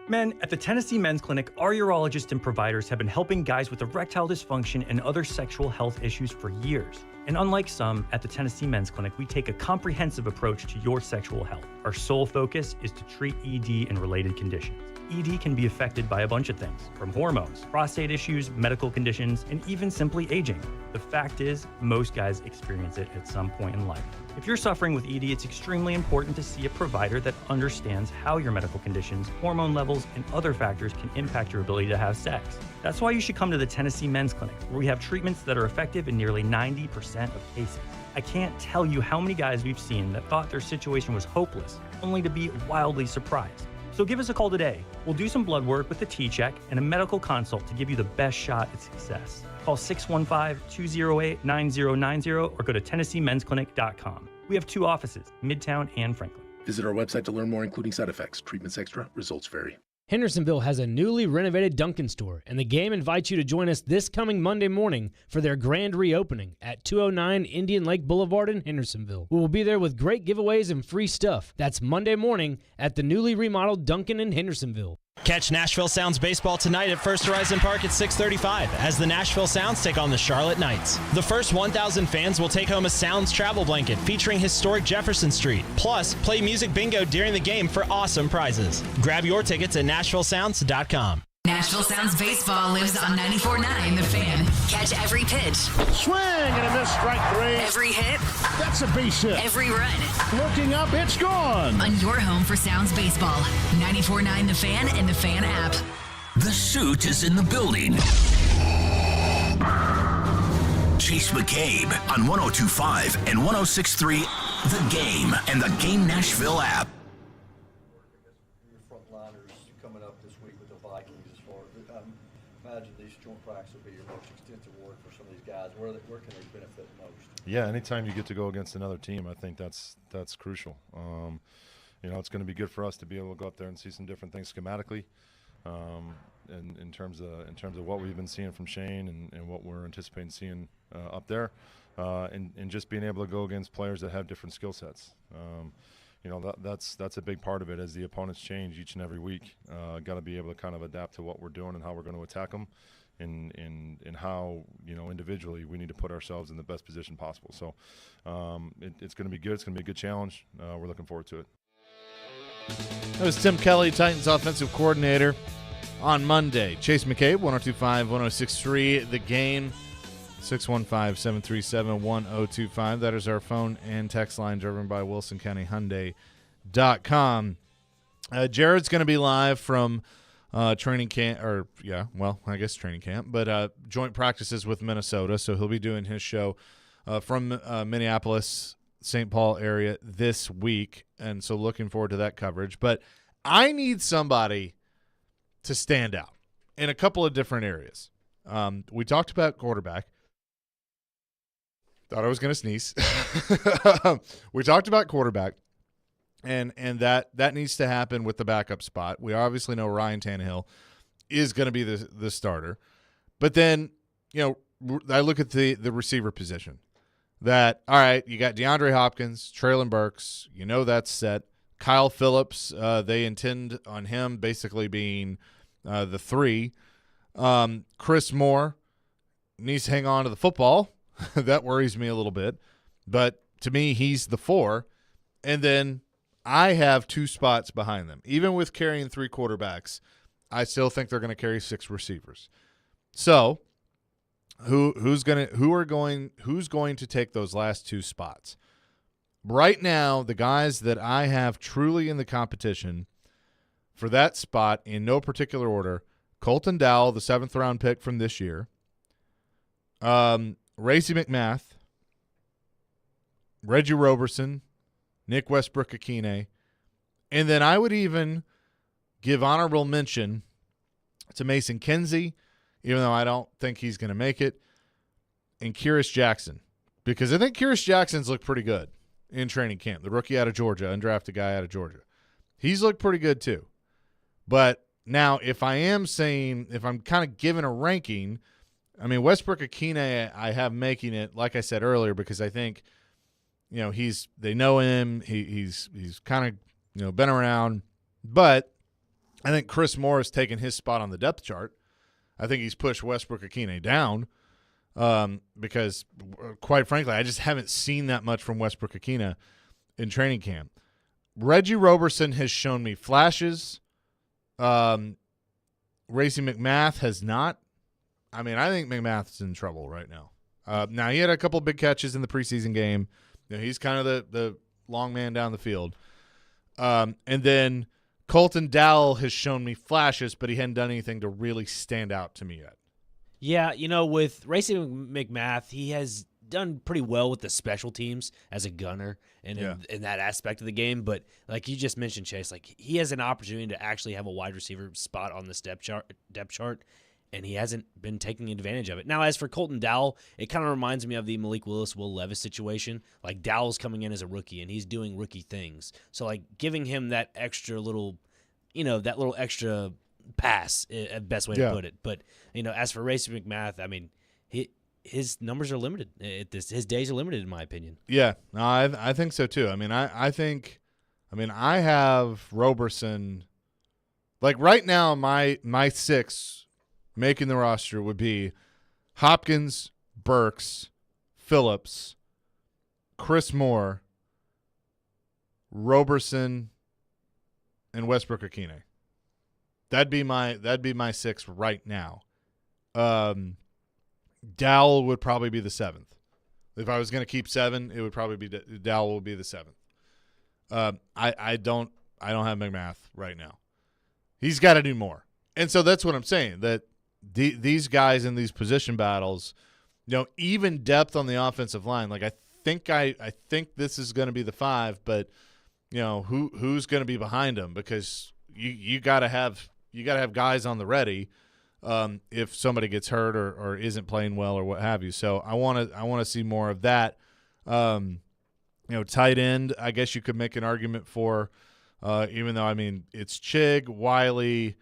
Men, at the Tennessee Men's Clinic, our urologists and providers have been helping guys with erectile dysfunction and other sexual health issues for years. And unlike some, at the Tennessee Men's Clinic, we take a comprehensive approach to your sexual health. Our sole focus is to treat ED and related conditions. ED can be affected by a bunch of things, from hormones, prostate issues, medical conditions, and even simply aging. The fact is, most guys experience it at some point in life. If you're suffering with ED, it's extremely important to see a provider that understands how your medical conditions, hormone levels, and other factors can impact your ability to have sex. That's why you should come to the Tennessee Men's Clinic, where we have treatments that are effective in nearly 90% of cases. I can't tell you how many guys we've seen that thought their situation was hopeless, only to be wildly surprised. So give us a call today. We'll do some blood work with a T-check and a medical consult to give you the best shot at success. Call 615-208-9090 or go to TennesseeMen'sClinic.com. We have 2 offices, Midtown and Franklin. Visit our website to learn more, including side effects. Treatments extra, results vary. Hendersonville has a newly renovated Dunkin' store, and the Game invites you to join us this coming Monday morning for their grand reopening at 209 Indian Lake Boulevard in Hendersonville. We will be there with great giveaways and free stuff. That's Monday morning at the newly remodeled Dunkin' in Hendersonville. Catch Nashville Sounds baseball tonight at First Horizon Park at 6:35 as the Nashville Sounds take on the Charlotte Knights. The first 1,000 fans will take home a Sounds travel blanket featuring historic Jefferson Street. Plus, play music bingo during the game for awesome prizes. Grab your tickets at NashvilleSounds.com. Nashville Sounds baseball lives on 94.9 The Fan. Catch every pitch. Swing and a miss, strike 3. Every hit. That's a base hit. Every run. Looking up, it's gone. On your home for Sounds baseball. 94.9 The Fan and The Fan app. The suit is in the building. Chase McCabe on 102.5 and 106.3 The Game and the Game Nashville app. Imagine these joint practices will be your most extensive work for some of these guys. Where can they benefit most? Yeah, anytime you get to go against another team, I think that's crucial. it's going to be good for us to be able to go up there and see some different things schematically, in terms of what we've been seeing from Shane and what we're anticipating seeing up there, and just being able to go against players that have different skill sets. That's a big part of it as the opponents change each and every week. Got to be able to kind of adapt to what we're doing and how we're going to attack them, and how individually we need to put ourselves in the best position possible. So it's going to be good. It's going to be a good challenge. We're looking forward to it. That was Tim Kelly, Titans offensive coordinator, on Monday. Chase McCabe, 102.5, 106.3, The Game, 615-737-1025. That is our phone and text line, driven by WilsonCountyHyundai.com. Jared's going to be live from training camp, I guess training camp, but joint practices with Minnesota, so he'll be doing his show from Minneapolis, St. Paul area this week, and so looking forward to that coverage. But I need somebody to stand out in a couple of different areas. We talked about quarterback. Thought I was going to sneeze. We talked about quarterback, and that needs to happen with the backup spot. We obviously know Ryan Tannehill is going to be the starter. But then, I look at the receiver position. That, all right, you got DeAndre Hopkins, Treylon Burks, that's set. Kyle Phillips, they intend on him basically being the 3. Chris Moore needs to hang on to the football. That worries me a little bit. But to me, he's the 4. And then I have 2 spots behind them. Even with carrying 3 quarterbacks, I still think they're going to carry 6 receivers. So who's going to take those last 2 spots? Right now, the guys that I have truly in the competition for that spot in no particular order: Colton Dowell, the 7th round pick from this year, Racey McMath, Reggie Roberson, Nick Westbrook-Akine, and then I would even give honorable mention to Mason Kinsey, even though I don't think he's going to make it, and Kyrus Jackson, because I think Kyrus Jackson's looked pretty good in training camp. The rookie out of Georgia, undrafted guy out of Georgia. He's looked pretty good too. But now if I'm kind of giving a ranking, I mean, Westbrook-Akine I have making it, like I said earlier, because I think, they know him. He's kind of, been around. But I think Chris Moore has taken his spot on the depth chart. I think he's pushed Westbrook-Akine down because, quite frankly, I just haven't seen that much from Westbrook-Akine in training camp. Reggie Roberson has shown me flashes. Racey McMath has not. I mean, I think McMath's in trouble right now. Now, he had a couple big catches in the preseason game. He's kind of the long man down the field. And then Colton Dowell has shown me flashes, but he hadn't done anything to really stand out to me yet. Yeah, with Racey McMath, he has done pretty well with the special teams as a gunner and in that aspect of the game. But like you just mentioned, Chase, like he has an opportunity to actually have a wide receiver spot on this depth chart, and he hasn't been taking advantage of it. Now, as for Colton Dowell, it kind of reminds me of the Malik Willis, Will Levis situation. Like, Dowell's coming in as a rookie, and he's doing rookie things. So, like, giving him that extra little, that little extra pass, best way to put it. But, as for Racey McMath, I mean, his numbers are limited. His days are limited, in my opinion. Yeah, no, I think so, too. I mean, I have Roberson. Like, right now, my 6 making the roster would be Hopkins, Burks, Phillips, Chris Moore, Roberson, and Westbrook-Akine. That'd be my 6 right now. Dowell would probably be the 7th. If I was going to keep 7, it would probably be Dowell would be the 7th. I don't have McMath right now. He's got to do more. And so that's what I'm saying, that these guys in these position battles, even depth on the offensive line. Like I think this is going to be the 5, but who's going to be behind them, because you got to have guys on the ready if somebody gets hurt or isn't playing well or what have you. So I want to see more of that. Tight end, I guess you could make an argument for Even though, I mean, it's Chig, Wiley,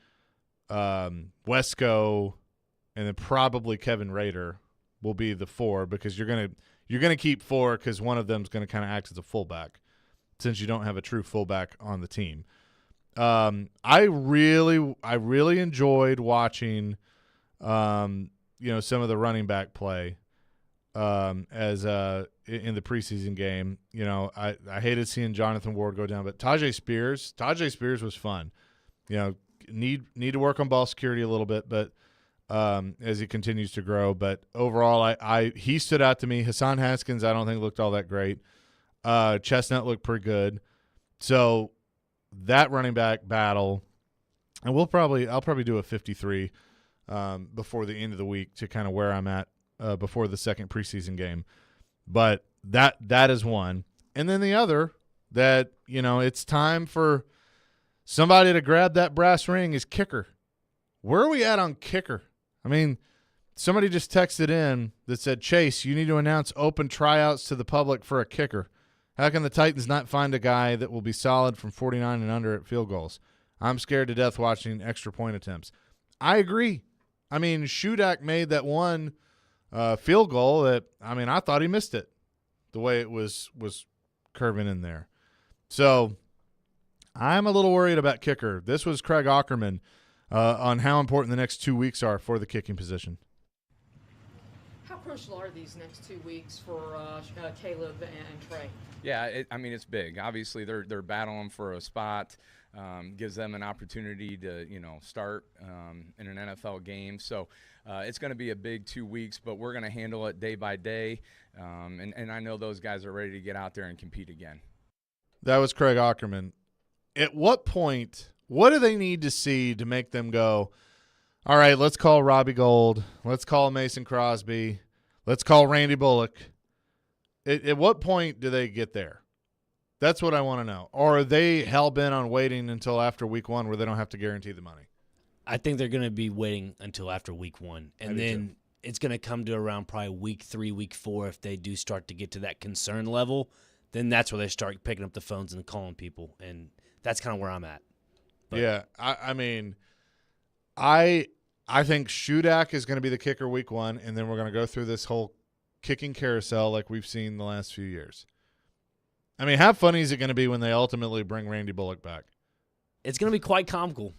Wesco, and then probably Kevin Rader will be the 4 because you're gonna keep 4 because one of them is going to kind of act as a fullback since you don't have a true fullback on the team. I really enjoyed watching, some of the running back play as in the preseason game. I hated seeing Jonathan Ward go down, but Tajay Spears was fun. Need to work on ball security a little bit, but as he continues to grow. But overall, he stood out to me. Hassan Haskins, I don't think looked all that great. Chestnut looked pretty good. So that running back battle, and I'll probably do a 53 before the end of the week to kind of where I'm at before the second preseason game. But that is one. And then the other that, it's time for somebody to grab that brass ring is kicker. Where are we at on kicker? I mean, somebody just texted in that said, Chase, you need to announce open tryouts to the public for a kicker. How can the Titans not find a guy that will be solid from 49 and under at field goals? I'm scared to death watching extra point attempts. I agree. I mean, Shudak made that one field goal that, I thought he missed it the way it was curving in there. So I'm a little worried about kicker. This was Craig Aukerman on how important the next 2 weeks are for the kicking position. How crucial are these next 2 weeks for Caleb and Trey? Yeah, it's big. Obviously, they're battling for a spot. Gives them an opportunity to, start in an NFL game. So it's going to be a big 2 weeks, but we're going to handle it day by day. And I know those guys are ready to get out there and compete again. That was Craig Aukerman. At what point, what do they need to see to make them go, all right, let's call Robbie Gould, let's call Mason Crosby, let's call Randy Bullock? At what point do they get there? That's what I want to know. Or are they hell-bent on waiting until after week 1 where they don't have to guarantee the money? I think they're going to be waiting until after week 1. And then it's going to come to around probably week 3, week 4 if they do start to get to that concern level. Then that's where they start picking up the phones and calling people. And that's kind of where I'm at. But yeah, I think Shudak is going to be the kicker week 1, and then we're going to go through this whole kicking carousel like we've seen the last few years. How funny is it going to be when they ultimately bring Randy Bullock back? It's going to be quite comical.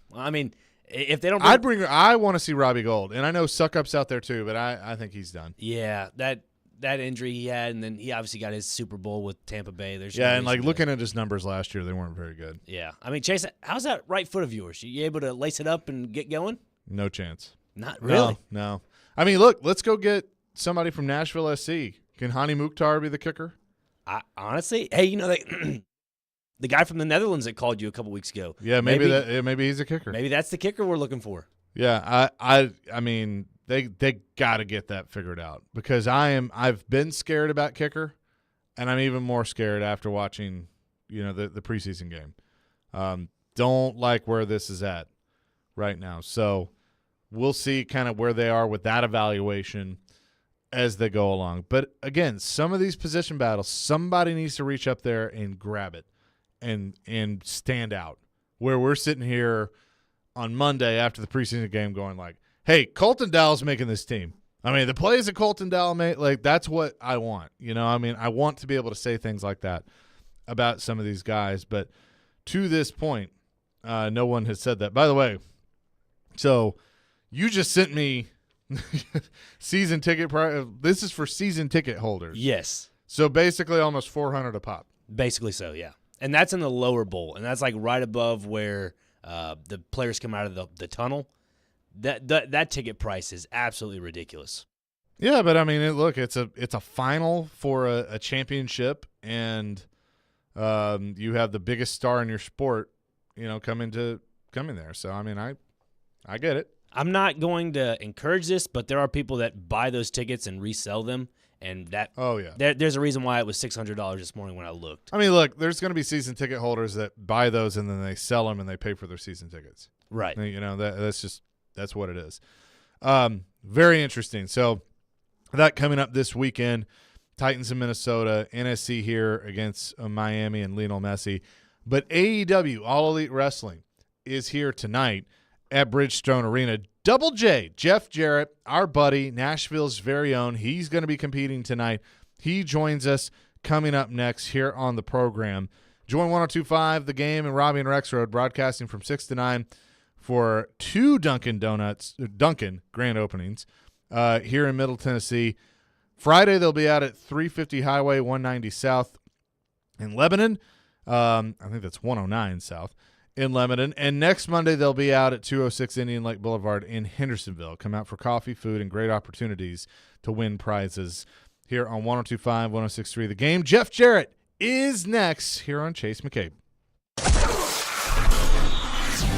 If they don't I want to see Robbie Gould, and I know Suckup's out there too, but I think he's done. Yeah, that injury he had, and then he obviously got his Super Bowl with Tampa Bay. Looking at his numbers last year, they weren't very good. Yeah. Chase, how's that right foot of yours? You able to lace it up and get going? No chance. Not really? No. Look, let's go get somebody from Nashville SC. Can Hani Mukhtar be the kicker? Honestly, hey, the guy from the Netherlands that called you a couple weeks ago. Yeah, maybe he's a kicker. Maybe that's the kicker we're looking for. Yeah, they got to get that figured out because I've been scared about kicker, and I'm even more scared after watching, the preseason game. Don't like where this is at right now. So we'll see kind of where they are with that evaluation as they go along. But again, some of these position battles, somebody needs to reach up there and grab it and stand out. Where we're sitting here on Monday after the preseason game going like, hey, Colton Dowell's making this team. The plays that Colton Dowell made, that's what I want. I want to be able to say things like that about some of these guys. But to this point, no one has said that. By the way, so you just sent me season ticket price. This is for season ticket holders. Yes. So basically almost $400 a pop. Basically so, yeah. And that's in the lower bowl, and that's right above where the players come out of the tunnel. That ticket price is absolutely ridiculous. Yeah, but look, it's a final for a championship, and you have the biggest star in your sport, coming there. So I get it. I'm not going to encourage this, but there are people that buy those tickets and resell them, and that. Oh yeah. There's a reason why it was $600 this morning when I looked. Look, there's going to be season ticket holders that buy those and then they sell them and they pay for their season tickets. Right. That's what it is. Very interesting. So that coming up this weekend, Titans in Minnesota, NSC here against Miami and Lionel Messi. But AEW, All Elite Wrestling, is here tonight at Bridgestone Arena. Double J, Jeff Jarrett, our buddy, Nashville's very own, he's going to be competing tonight. He joins us coming up next here on the program. Join 102.5 The Game and Robbie and Rex Road, broadcasting from 6 to 9 for 2 Dunkin' grand openings here in Middle Tennessee. Friday, they'll be out at 350 Highway 190 South in Lebanon. I think that's 109 South in Lebanon. And next Monday, they'll be out at 206 Indian Lake Boulevard in Hendersonville. Come out for coffee, food, and great opportunities to win prizes here on 102.5, 106.3 The Game. Jeff Jarrett is next here on Chase McCabe.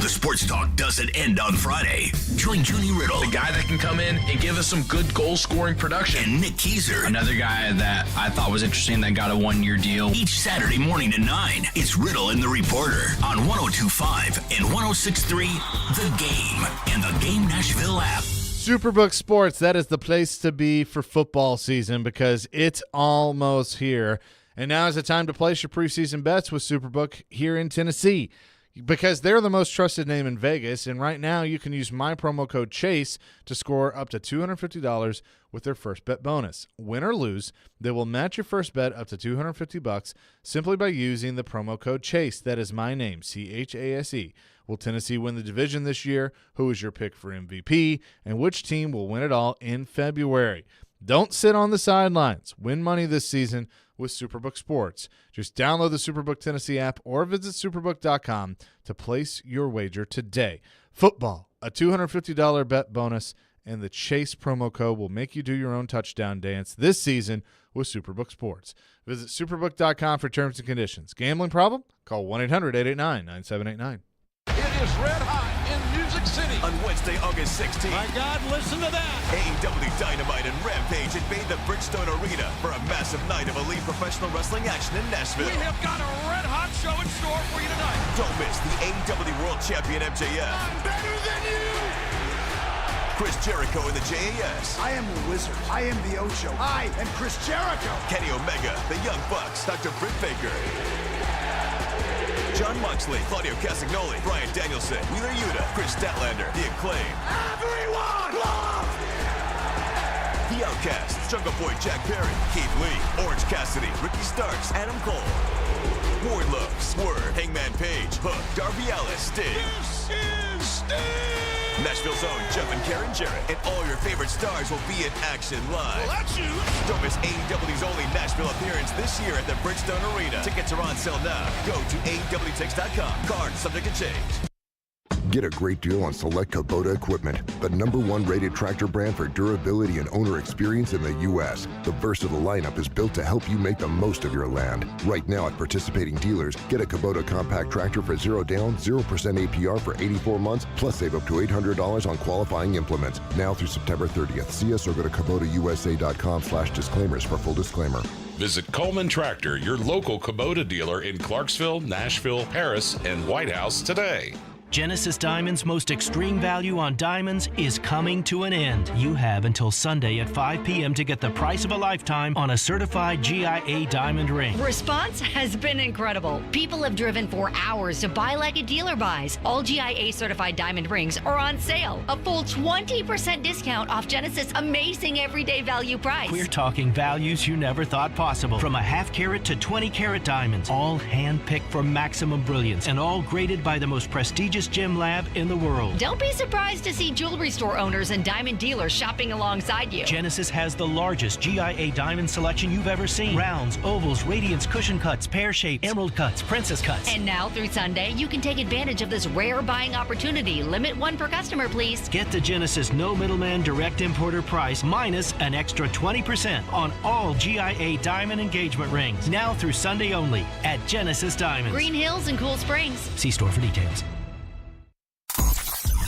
The sports talk doesn't end on Friday. Join Junie Riddle, the guy that can come in and give us some good goal-scoring production, and Nick Keiser, another guy that I thought was interesting that got a 1-year deal. Each Saturday morning at 9, it's Riddle and the Reporter on 102.5 and 106.3 The Game and the Game Nashville app. Superbook Sports, that is the place to be for football season because it's almost here. And now is the time to place your preseason bets with Superbook here in Tennessee, because they're the most trusted name in Vegas, and right now you can use my promo code CHASE to score up to $250 with their first bet bonus. Win or lose, they will match your first bet up to $250 simply by using the promo code CHASE. That is my name, CHASE. Will Tennessee win the division this year? Who is your pick for MVP? And which team will win it all in February? Don't sit on the sidelines. Win money this season with Superbook Sports. Just download the Superbook Tennessee app or visit superbook.com to place your wager today. Football, a $250 bet bonus, and the Chase promo code will make you do your own touchdown dance this season with Superbook Sports. Visit superbook.com for terms and conditions. Gambling problem? Call 1-800-889-9789. It is red hot in Music City. On Wednesday, August 16th. My God, listen to that. AEW Dynamite and Rampage invade the Bridgestone Arena for a massive night of elite professional wrestling action in Nashville. We have got a red hot show in store for you tonight. Don't miss the AEW World Champion MJF. I'm better than you. Chris Jericho and the JAS. I am the Wizard. I am the Ocho. I am Chris Jericho. Kenny Omega, the Young Bucks, Dr. Britt Baker. John Moxley, Claudio Castagnoli, Bryan Danielson, Wheeler Yuta, Chris Statlander, The Acclaim. Everyone love! The Outcasts, Jungle Boy Jack Perry, Keith Lee, Orange Cassidy, Ricky Starks, Adam Cole. Wardlow, Swerve, Hangman Page, Hook, Darby Allin, Sting. This is Sting! Nashville's own Jeff and Karen Jarrett, and all your favorite stars will be in action live. Well, that's you. Don't miss AEW's only Nashville appearance this year at the Bridgestone Arena. Tickets are on sale now. Go to AEWTix.com. Card subject to change. Get a great deal on select Kubota equipment, the #1 rated tractor brand for durability and owner experience in the U.S. The versatile lineup is built to help you make the most of your land. Right now at participating dealers, get a Kubota compact tractor for 0 down, 0% APR for 84 months, plus save up to $800 on qualifying implements. Now through September 30th. See us or go to KubotaUSA.com/disclaimers for full disclaimer. Visit Coleman Tractor, your local Kubota dealer in Clarksville, Nashville, Paris, and White House today. Genesis Diamond's most extreme value on diamonds is coming to an end. You have until Sunday at 5 p.m. to get the price of a lifetime on a certified GIA diamond ring. Response has been incredible. People have driven for hours to buy like a dealer buys. All GIA certified diamond rings are on sale. A full 20% discount off Genesis' amazing everyday value price. We're talking values you never thought possible. From a half carat to 20 carat diamonds, all hand-picked for maximum brilliance and all graded by the most prestigious gem lab in the world. Don't be surprised to see jewelry store owners and diamond dealers shopping alongside you. Genesis has the largest GIA diamond selection you've ever seen. Rounds, ovals, radiance, cushion cuts, pear shapes, emerald cuts, princess cuts. And now through Sunday, you can take advantage of this rare buying opportunity. Limit 1 per customer, please. Get the Genesis no middleman direct importer price minus an extra 20% on all GIA diamond engagement rings. Now through Sunday only at Genesis Diamonds. Green Hills and Cool Springs. See store for details.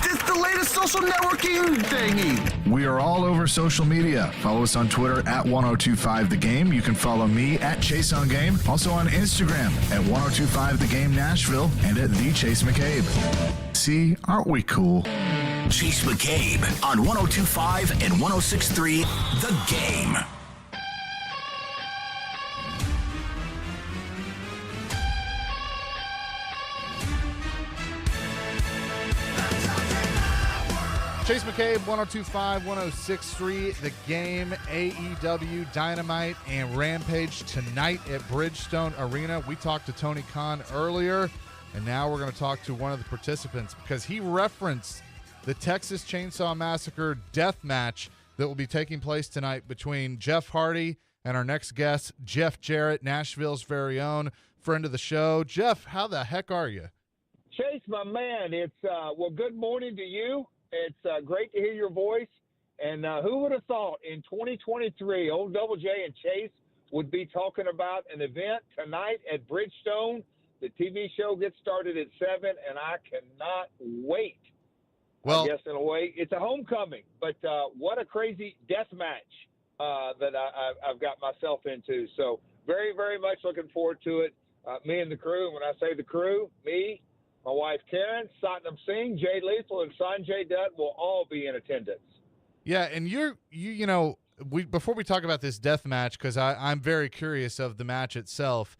It's the latest social networking thingy. We are all over social media. Follow us on Twitter at 1025 The Game. You can follow me at Chase on Game. Also on Instagram at 1025 The Game Nashville and at The Chase McCabe. See, aren't we cool? Chase McCabe on 1025 and 106.3 The Game. Chase McCabe, 102.5, 106.3, The Game, AEW, Dynamite, and Rampage tonight at Bridgestone Arena. We talked to Tony Khan earlier, and now we're going to talk to one of the participants because he referenced the Texas Chainsaw Massacre death match that will be taking place tonight between Jeff Hardy and our next guest, Jeff Jarrett, Nashville's very own friend of the show. Jeff, how the heck are you? Chase, my man, it's well, good morning to you. It's great to hear your voice. And who would have thought in 2023, old Double J and Chase would be talking about an event tonight at Bridgestone. The TV show gets started at 7, and I cannot wait. Well, I guess in a way, it's a homecoming. But what a crazy death match that I've got myself into. So very, very much looking forward to it. Me and the crew, and when I say the crew, me, my wife Karen, Satnam Singh, Jay Lethal, and Sanjay Dutt will all be in attendance. Yeah, and you know, before we talk about this death match, because I'm very curious of the match itself.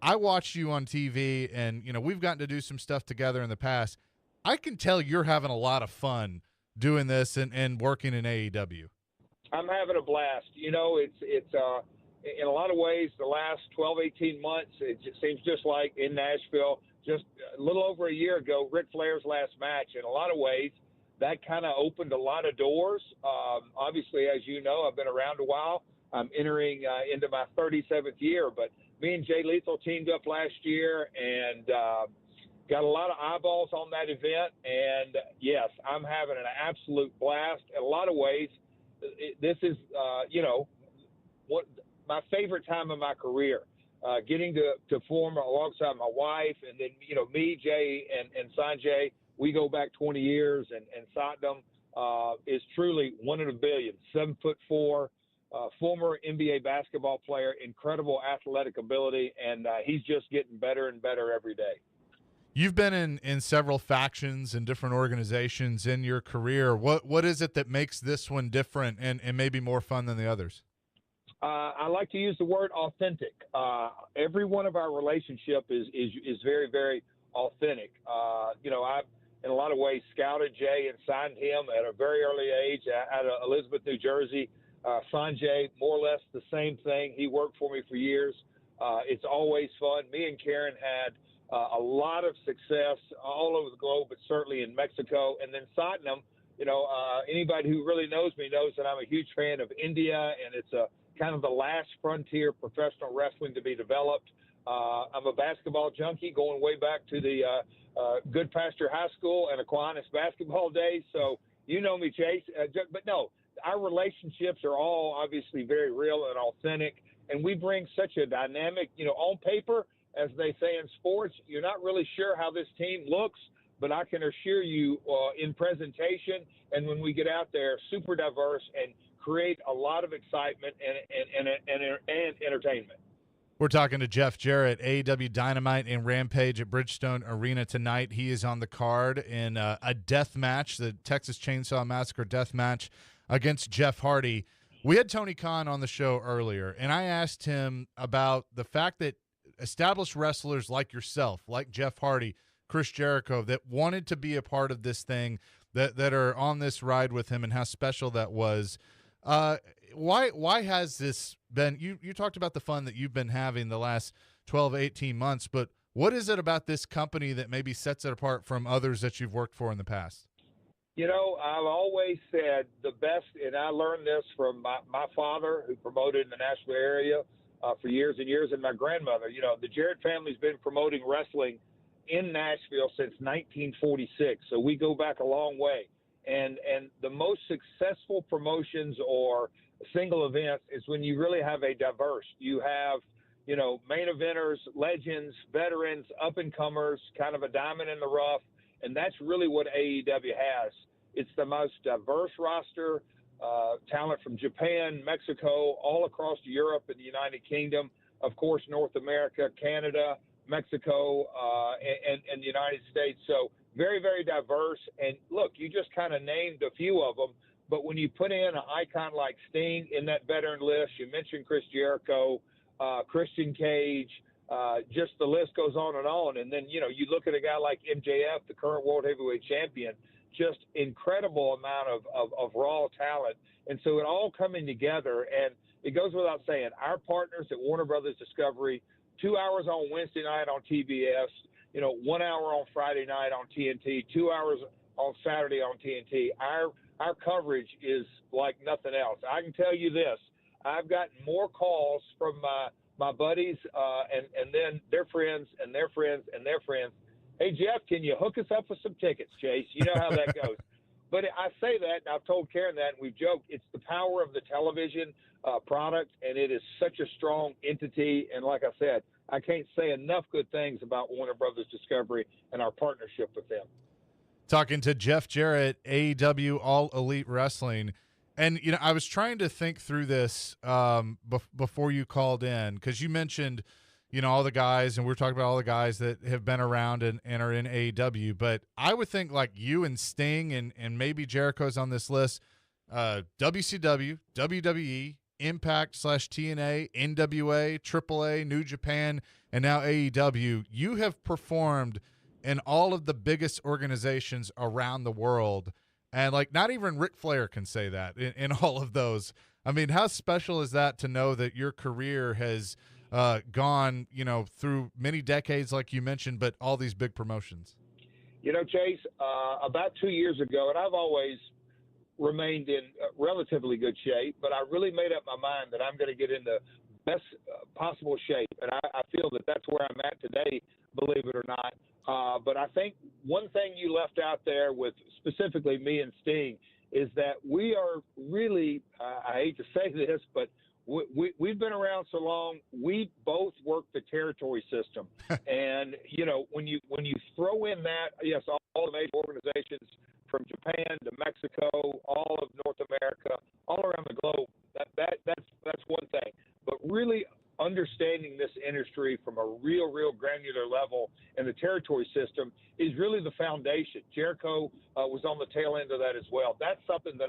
I watched you on TV, and you know we've gotten to do some stuff together in the past. I can tell you're having a lot of fun doing this and working in AEW. I'm having a blast. You know, it's in a lot of ways the last 12, 18 months. It just seems just like in Nashville. Just a little over a year ago, Ric Flair's last match. In a lot of ways, that kind of opened a lot of doors. Obviously, as you know, I've been around a while. I'm entering into my 37th year. But me and Jay Lethal teamed up last year and got a lot of eyeballs on that event. And, yes, I'm having an absolute blast. In a lot of ways, this is, you know, what my favorite time of my career. Getting to form alongside my wife, and then, you know, me, Jay, and Sanjay, we go back 20 years, and Satnam is truly one in a billion, 7'4", former NBA basketball player, incredible athletic ability, and he's just getting better and better every day. You've been in several factions and different organizations in your career. What is it that makes this one different and maybe more fun than the others? I like to use the word authentic. Every one of our relationship is very, very authentic. You know, I've, in a lot of ways, scouted Jay and signed him at a very early age out of Elizabeth, New Jersey. Sanjay, more or less the same thing. He worked for me for years. It's always fun. Me and Karen had a lot of success all over the globe, but certainly in Mexico. And then Satnam, you know, anybody who really knows me knows that I'm a huge fan of India, and it's a kind of the last frontier professional wrestling to be developed. I'm a basketball junkie going way back to the Good Pasture High School and Aquinas basketball days. So you know me, Chase. But no, our relationships are all obviously very real and authentic, and we bring such a dynamic, you know, on paper, as they say in sports, you're not really sure how this team looks, but I can assure you in presentation and when we get out there, super diverse and create a lot of excitement and entertainment. We're talking to Jeff Jarrett, AEW Dynamite and Rampage at Bridgestone Arena tonight. He is on the card in a death match, the Texas Chainsaw Massacre death match against Jeff Hardy. We had Tony Khan on the show earlier, and I asked him about the fact that established wrestlers like yourself, like Jeff Hardy, Chris Jericho, that wanted to be a part of this thing, that are on this ride with him, and how special that was. Why has this been, you talked about the fun that you've been having the last 12, 18 months, but what is it about this company that maybe sets it apart from others that you've worked for in the past? You know, I've always said the best, and I learned this from my father, who promoted in the Nashville area for years and years, and my grandmother. You know, the Jarrett family's been promoting wrestling in Nashville since 1946, so we go back a long way. And the most successful promotions or single events is when you really have a diverse. You have, you know, main eventers, legends, veterans, up-and-comers, kind of a diamond in the rough, and that's really what AEW has. It's the most diverse roster, talent from Japan, Mexico, all across Europe and the United Kingdom, of course, North America, Canada, Mexico, and the United States. So very, very diverse. And look, you just kind of named a few of them, but when you put in an icon like Sting in that veteran list, you mentioned Chris Jericho, Christian Cage, just the list goes on. And then, you know, you look at a guy like MJF, the current world heavyweight champion, just incredible amount of raw talent. And so it all coming together, and it goes without saying, our partners at Warner Brothers Discovery, 2 hours on Wednesday night on TBS, 1 hour on Friday night on TNT, 2 hours on Saturday on TNT. Our coverage is like nothing else. I can tell you this. I've gotten more calls from my buddies and then their friends and their friends and their friends. Hey, Jeff, can you hook us up with some tickets, Chase? You know how that goes. But I say that, and I've told Karen that, and we've joked, it's the power of the television product, and it is such a strong entity. And like I said, I can't say enough good things about Warner Brothers Discovery and our partnership with them. Talking to Jeff Jarrett, AEW All Elite Wrestling. And, I was trying to think through this before you called in, because you mentioned, all the guys, and we're talking about all the guys that have been around and are in AEW. But I would think like you and Sting and maybe Jericho's on this list, WCW, WWE, Impact/TNA, NWA, AAA, New Japan, and now AEW. You have performed in all of the biggest organizations around the world. And, not even Ric Flair can say that in all of those. I mean, how special is that to know that your career has gone, through many decades, like you mentioned, but all these big promotions? Chase, about 2 years ago, and I've always remained in relatively good shape, but I really made up my mind that I'm going to get in the best possible shape. And I feel that that's where I'm at today, believe it or not. But I think one thing you left out there with specifically me and Sting is that we are really, I hate to say this, but we've been around so long. We both work the territory system. And, when you throw in that, yes, all the major organizations from Japan to Mexico, all of North America, all around the globe, that's one thing. But really understanding this industry from a real granular level and the territory system is really the foundation. Jericho was on the tail end of that as well. That's something that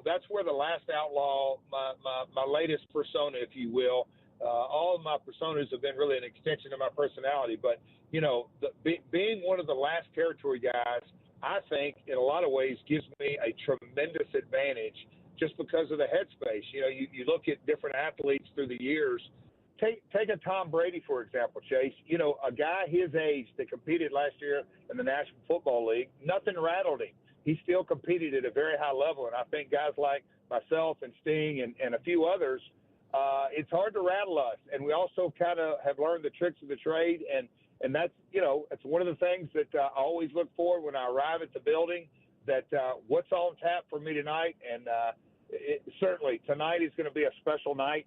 that's where the Last Outlaw, my latest persona, if you will, all of my personas have been really an extension of my personality. But, being one of the last territory guys, I think in a lot of ways gives me a tremendous advantage just because of the headspace. You look at different athletes through the years. Take a Tom Brady, for example, Chase. A guy his age that competed last year in the National Football League, nothing rattled him. He still competed at a very high level. And I think guys like myself and Sting and a few others, it's hard to rattle us. And we also kind of have learned the tricks of the trade. And that's, it's one of the things that I always look for when I arrive at the building, that what's on tap for me tonight. And certainly tonight is going to be a special night.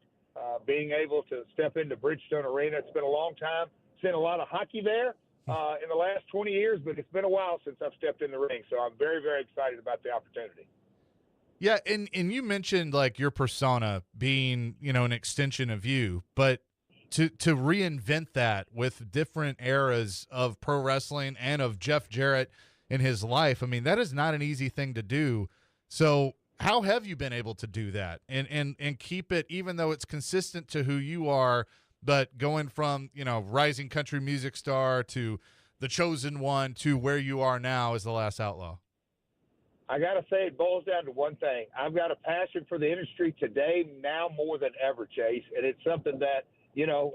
Being able to step into Bridgestone Arena. It's been a long time. Seen a lot of hockey there in the last 20 years, but it's been a while since I've stepped in the ring. So I'm very, very excited about the opportunity. Yeah, and you mentioned your persona being, an extension of you, but to reinvent that with different eras of pro wrestling and of Jeff Jarrett in his life, I mean, that is not an easy thing to do. So how have you been able to do that and keep it, even though it's consistent to who you are, but going from, rising country music star to the chosen one to where you are now as the Last Outlaw? I got to say it boils down to one thing. I've got a passion for the industry today, now more than ever, Chase. And it's something that,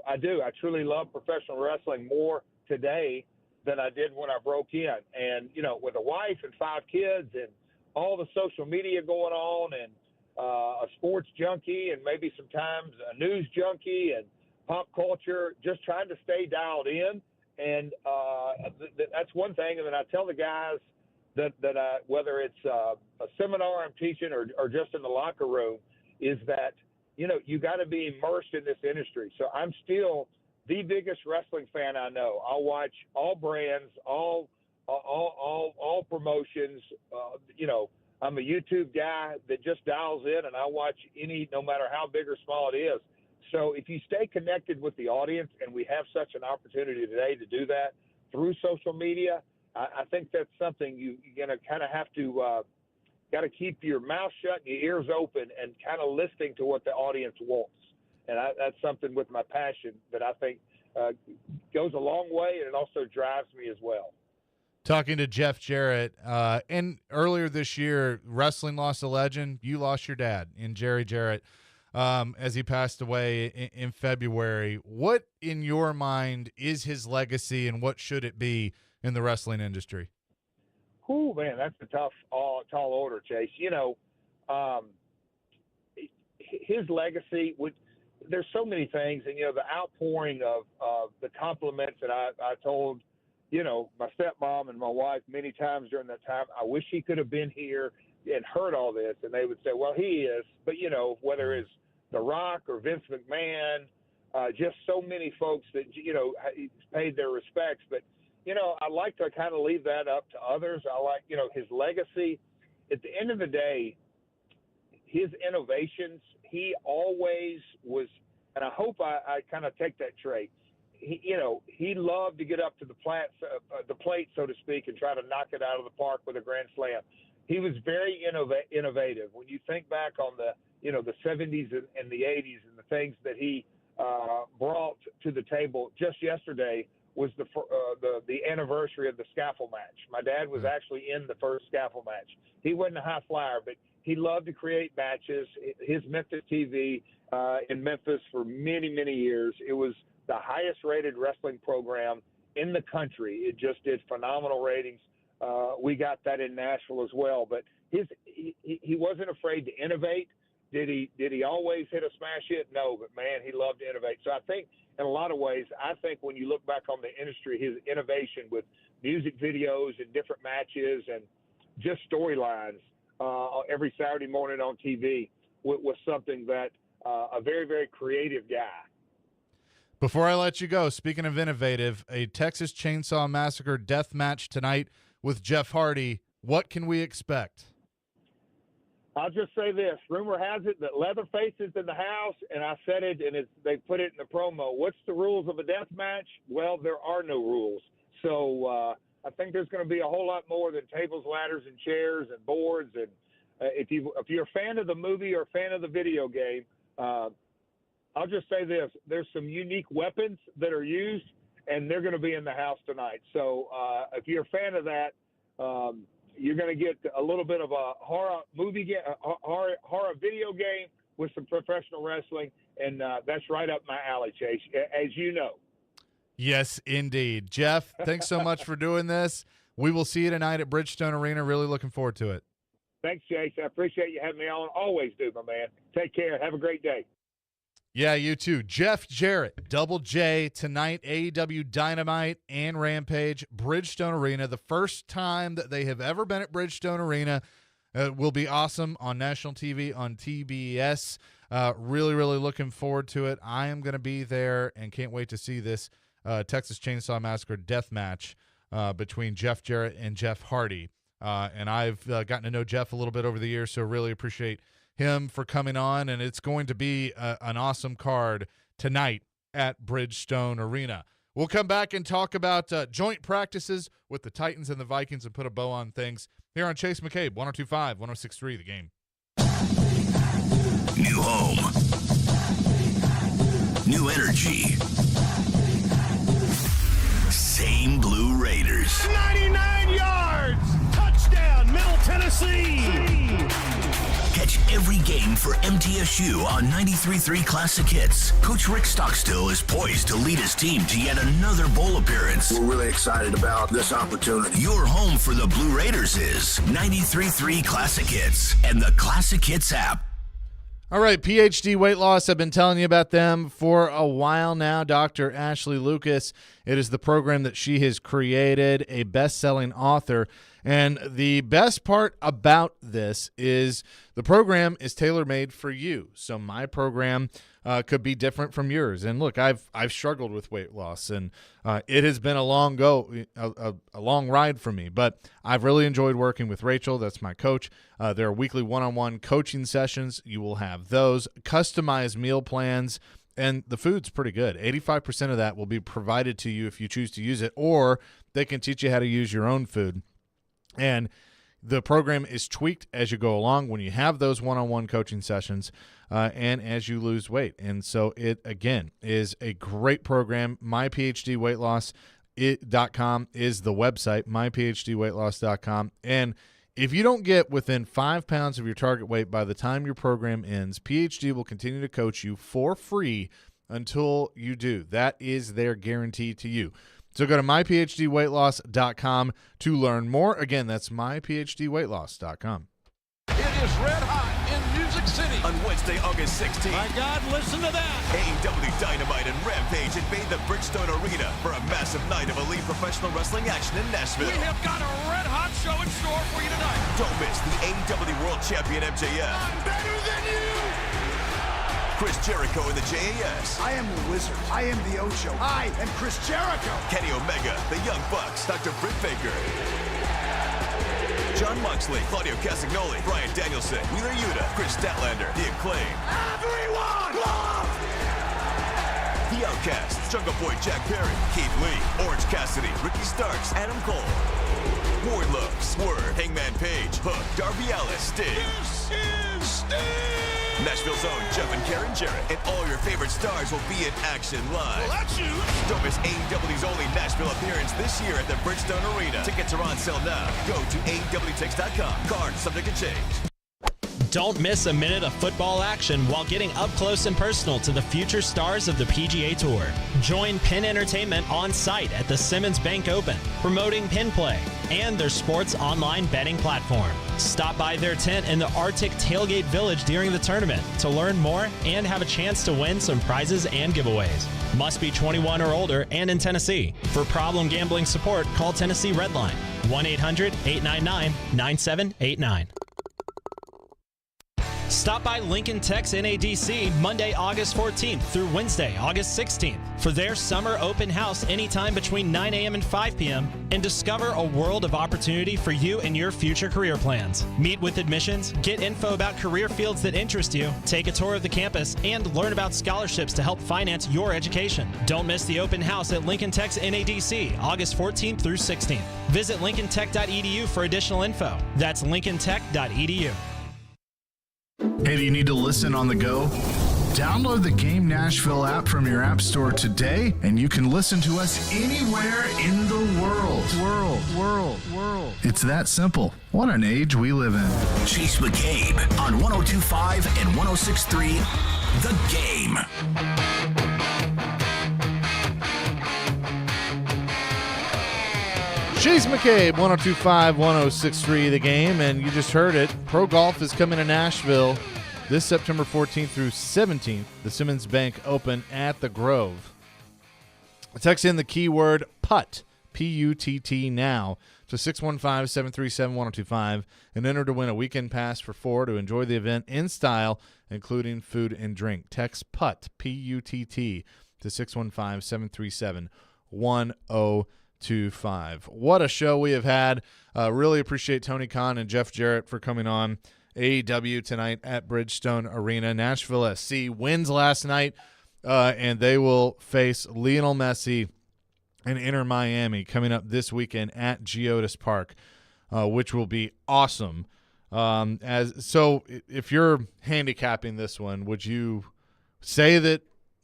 I do. I truly love professional wrestling more today than I did when I broke in. And, with a wife and 5 kids and all the social media going on and a sports junkie and maybe sometimes a news junkie and pop culture, just trying to stay dialed in. And that's one thing. And then I tell the guys that I, whether it's a seminar I'm teaching or just in the locker room, is that, you got to be immersed in this industry. So I'm still the biggest wrestling fan I know. I'll watch all brands, all promotions. I'm a YouTube guy that just dials in, and I watch no matter how big or small it is. So if you stay connected with the audience, and we have such an opportunity today to do that through social media, I think that's something you're going to kind of have to got to keep your mouth shut and your ears open and kind of listening to what the audience wants. And that's something with my passion that I think goes a long way, and it also drives me as well. Talking to Jeff Jarrett, and earlier this year, wrestling lost a legend. You lost your dad in Jerry Jarrett as he passed away in February. What, in your mind, is his legacy, and what should it be in the wrestling industry? Oh, man, that's a tough, tall order, Chase. His legacy would. There's so many things, and the outpouring of the compliments that I told. My stepmom and my wife many times during that time, I wish he could have been here and heard all this. And they would say, well, he is. But, whether it's The Rock or Vince McMahon, just so many folks that, paid their respects. But, I like to kind of leave that up to others. I like, his legacy. At the end of the day, his innovations, he always was, and I hope I kind of take that trait. He loved to get up to the plate, so to speak, and try to knock it out of the park with a grand slam. He was very innovative. When you think back on the 70s and the 80s and the things that he brought to the table, just yesterday was the anniversary of the scaffold match. My dad was actually in the first scaffold match. He wasn't a high flyer, but he loved to create matches. His Memphis TV in Memphis for many, many years, it was the highest rated wrestling program in the country. It just did phenomenal ratings. We got that in Nashville as well, but he wasn't afraid to innovate. Did he always hit a smash hit? No, but man, he loved to innovate. So I think in a lot of ways, when you look back on the industry, his innovation with music videos and different matches and just storylines every Saturday morning on TV was something that a very, very creative guy. Before I let you go, speaking of innovative, a Texas Chainsaw Massacre death match tonight with Jeff Hardy. What can we expect? I'll just say this. Rumor has it that Leatherface is in the house, and I said it, and they put it in the promo. What's the rules of a death match? Well, there are no rules. So I think there's going to be a whole lot more than tables, ladders, and chairs and boards. And if you're a fan of the movie or a fan of the video game, I'll just say this. There's some unique weapons that are used, and they're going to be in the house tonight. So if you're a fan of that, you're going to get a little bit of a horror video game with some professional wrestling, and that's right up my alley, Chase, as you know. Yes, indeed. Jeff, thanks so much for doing this. We will see you tonight at Bridgestone Arena. Really looking forward to it. Thanks, Chase. I appreciate you having me on. Always do, my man. Take care. Have a great day. Yeah, you too. Jeff Jarrett, Double J, tonight, AEW Dynamite and Rampage, Bridgestone Arena. The first time that they have ever been at Bridgestone Arena. Will be awesome on national TV, on TBS. Really, really looking forward to it. I am going to be there and can't wait to see this Texas Chainsaw Massacre death match between Jeff Jarrett and Jeff Hardy. And I've gotten to know Jeff a little bit over the years, so really appreciate him for coming on, and it's going to be an awesome card tonight at Bridgestone Arena. We'll come back and talk about joint practices with the Titans and the Vikings and put a bow on things here on Chase McCabe, 102.5, 106.3, The Game. New home. New energy. Same Blue Raiders. 99 yards! Touchdown, Middle Tennessee! Catch every game for MTSU on 93.3 Classic Hits. Coach Rick Stockstill is poised to lead his team to yet another bowl appearance. We're really excited about this opportunity. Your home for the Blue Raiders is 93.3 Classic Hits and the Classic Hits app. All right, PhD Weight Loss. I've been telling you about them for a while now. Dr. Ashley Lucas. It is the program that she has created, a best-selling author. And the best part about this is the program is tailor-made for you. So my program could be different from yours. And look, I've struggled with weight loss, and it has been a long ride for me. But I've really enjoyed working with Rachel. That's my coach. There are weekly one-on-one coaching sessions. You will have those customized meal plans. And the food's pretty good. 85% of that will be provided to you if you choose to use it, or they can teach you how to use your own food. And the program is tweaked as you go along when you have those one-on-one coaching sessions and as you lose weight. And so it, again, is a great program. My PhD Weight Loss myphdweightloss.com is the website, myphdweightloss.com. And if you don't get within 5 pounds of your target weight by the time your program ends, PhD will continue to coach you for free until you do. That is their guarantee to you. So go to myphdweightloss.com to learn more. Again, that's myphdweightloss.com. It is red hot in Music City. On Wednesday, August 16th. My God, listen to that. AEW Dynamite and Rampage invade the Bridgestone Arena for a massive night of elite professional wrestling action in Nashville. We have got a red hot show in store for you tonight. Don't miss the AEW World Champion MJF. I'm better than you. Chris Jericho in the JAS. I am the Wizard. I am the Ocho. I am Chris Jericho. Kenny Omega, the Young Bucks, Dr. Britt Baker. John Moxley, Claudio Castagnoli, Bryan Danielson, Wheeler Yuta, Chris Statlander, The Acclaim. Everyone love! The Outcasts, Jungle Boy Jack Perry, Keith Lee, Orange Cassidy, Ricky Starks, Adam Cole. Wardlow, Swerve, Hangman Page, Hook, Darby Allin, Sting. This is Sting! Nashville's own Jeff and Karen Jarrett, and all your favorite stars will be in action live. Well, that's you. Don't miss AEW's only Nashville appearance this year at the Bridgestone Arena. Tickets are on sale now. Go to AEWTix.com. Cards subject to change. Don't miss a minute of football action while getting up close and personal to the future stars of the PGA Tour. Join Penn Entertainment on site at the Simmons Bank Open, promoting pin play and their sports online betting platform. Stop by their tent in the Arctic Tailgate Village during the tournament to learn more and have a chance to win some prizes and giveaways. Must be 21 or older and in Tennessee. For problem gambling support, call Tennessee Redline 1-800-899-9789. Stop by Lincoln Tech's NADC Monday, August 14th through Wednesday, August 16th for their summer open house anytime between 9 a.m. and 5 p.m. and discover a world of opportunity for you and your future career plans. Meet with admissions, get info about career fields that interest you, take a tour of the campus, and learn about scholarships to help finance your education. Don't miss the open house at Lincoln Tech's NADC August 14th through 16th. Visit lincolntech.edu for additional info. That's lincolntech.edu. Hey, do you need to listen on the go? Download the Game Nashville app from your app store today, and you can listen to us anywhere in the world. It's that simple. What an age we live in. Chase McCabe on 102.5 and 106.3 The Game. Chase McCabe, 102.5, 106.3 The Game, and you just heard it. Pro Golf is coming to Nashville this September 14th through 17th, the Simmons Bank Open at the Grove. Text in the keyword PUTT, P-U-T-T, now to 615-737-1025 and enter to win a weekend pass for 4 to enjoy the event in style, including food and drink. Text PUTT, P-U-T-T, to 615-737-1025. What a show we have had. Really appreciate Tony Khan and Jeff Jarrett for coming on. AEW tonight at Bridgestone Arena. Nashville SC wins last night, and they will face Lionel Messi and Inter Miami coming up this weekend at Geodis Park, which will be awesome. So if you're handicapping this one, would you say that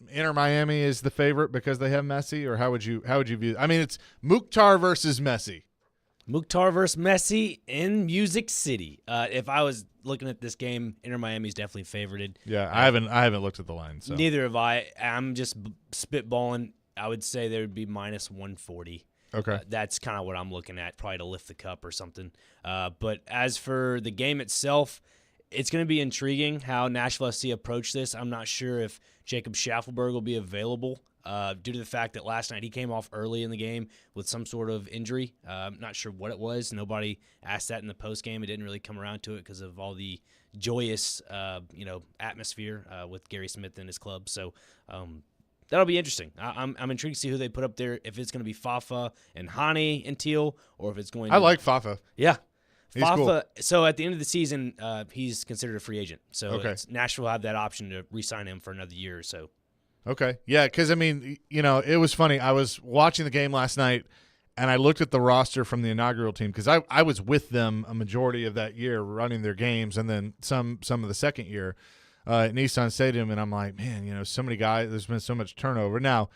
Inter Miami is the favorite because they have Messi, or how would you view it? I mean, it's Mukhtar versus Messi. Mukhtar versus Messi in Music City. If I was looking at this game, Inter Miami's definitely favorited. Yeah, I haven't looked at the line. So. Neither have I. I'm just spitballing. I would say there would be minus 140. Okay. That's kind of what I'm looking at, probably to lift the cup or something. But as for the game itself, it's going to be intriguing how Nashville SC approach this. I'm not sure if Jacob Schaffelberg will be available due to the fact that last night he came off early in the game with some sort of injury. I'm not sure what it was. Nobody asked that in the postgame. It didn't really come around to it because of all the joyous atmosphere with Gary Smith and his club. So that'll be interesting. I'm intrigued to see who they put up there, if it's going to be Fafa and Hani and Teal, or if it's going to – I like Fafa. Yeah. He's Fafa, cool. So at the end of the season, he's considered a free agent. So okay. Nashville have that option to re-sign him for another year or so. Okay. Yeah, because, I mean, it was funny. I was watching the game last night, and I looked at the roster from the inaugural team because I was with them a majority of that year running their games, and then some of the second year at Nissan Stadium, and I'm like, man, so many guys, there's been so much turnover. Now,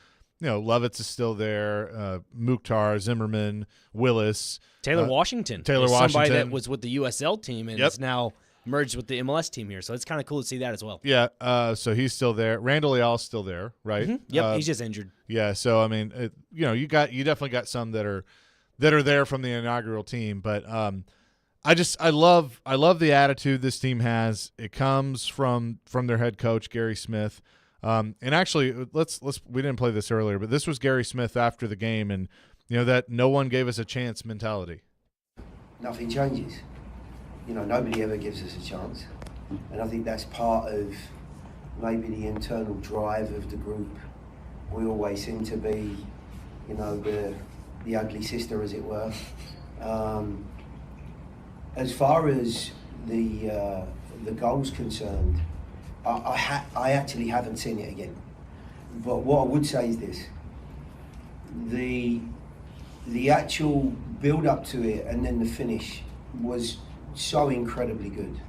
Lovitz is still there, Mukhtar, Zimmerman, Willis. Taylor Washington. Taylor is Washington. Somebody that was with the USL team and is now merged with the MLS team here. So it's kind of cool to see that as well. Yeah, so he's still there. Randall Leal's still there, right? Mm-hmm. Yep, he's just injured. Yeah, so I mean, you definitely got some that are there from the inaugural team, but I love the attitude this team has. It comes from their head coach Gary Smith. And actually, we didn't play this earlier, but this was Gary Smith after the game, and that no one gave us a chance mentality. Nothing changes. Nobody ever gives us a chance, and I think that's part of maybe the internal drive of the group. We always seem to be, the ugly sister, as it were. As far as the goal's concerned, I actually haven't seen it again. But what I would say is this: the actual build up to it and then the finish was so incredibly good.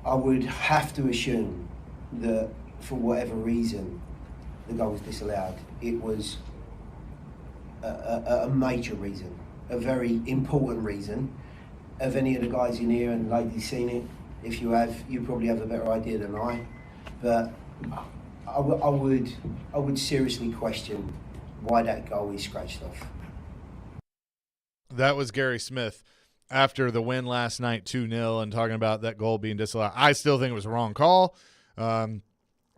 I would have to assume that for whatever reason the goal was disallowed. It was a major reason, a very important reason. Have any of the guys in here and ladies seen it? If you have, you probably have a better idea than I. But I would seriously question why that goal is scratched off. That was Gary Smith after the win last night, 2-0, and talking about that goal being disallowed. I still think it was a wrong call. I'm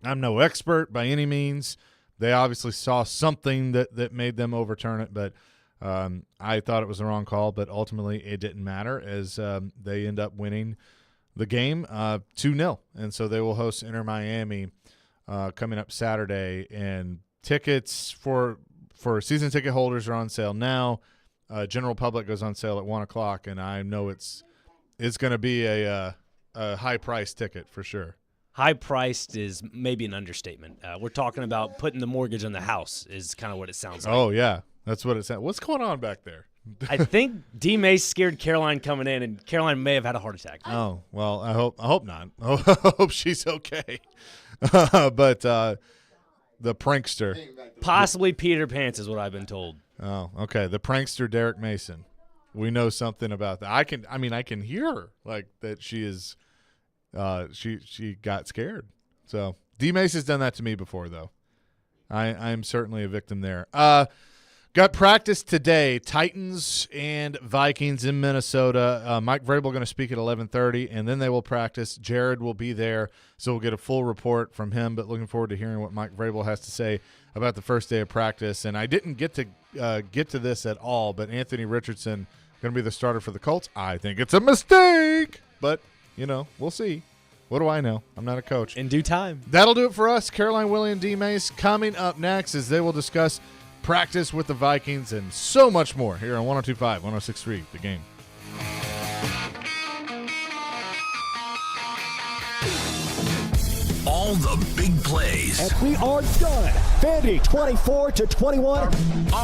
no expert by any means. They obviously saw something that made them overturn it, but I thought it was the wrong call. But ultimately, it didn't matter as they end up winning the game 2-0, and so they will host Inter Miami coming up Saturday. And tickets for season ticket holders are on sale now. General public goes on sale at 1:00, and I know it's going to be a high price ticket for sure. High priced is maybe an understatement. We're talking about putting the mortgage on the house is kind of what it sounds like. Oh yeah, that's what it sounds. What's going on back there? I think D. Mace scared Caroline coming in, and Caroline may have had a heart attack. Oh well, I hope not. I hope she's okay. But the prankster, possibly Peter Pants, is what I've been told. Oh, okay. The prankster Derek Mason. We know something about that. I can hear her like that. She is. She got scared. So D. Mace has done that to me before, though. I'm certainly a victim there. Got practice today. Titans and Vikings in Minnesota. Mike Vrabel going to speak at 11:30, and then they will practice. Jared will be there, so we'll get a full report from him. But looking forward to hearing what Mike Vrabel has to say about the first day of practice. And I didn't get to this at all, but Anthony Richardson going to be the starter for the Colts. I think it's a mistake, but we'll see. What do I know? I'm not a coach. In due time. That'll do it for us. Caroline, Willie, and D. Mace coming up next as they will discuss practice with the Vikings and so much more here on 102.5, 106.3, The Game. All the big plays. And we are done. Vandy 24-21.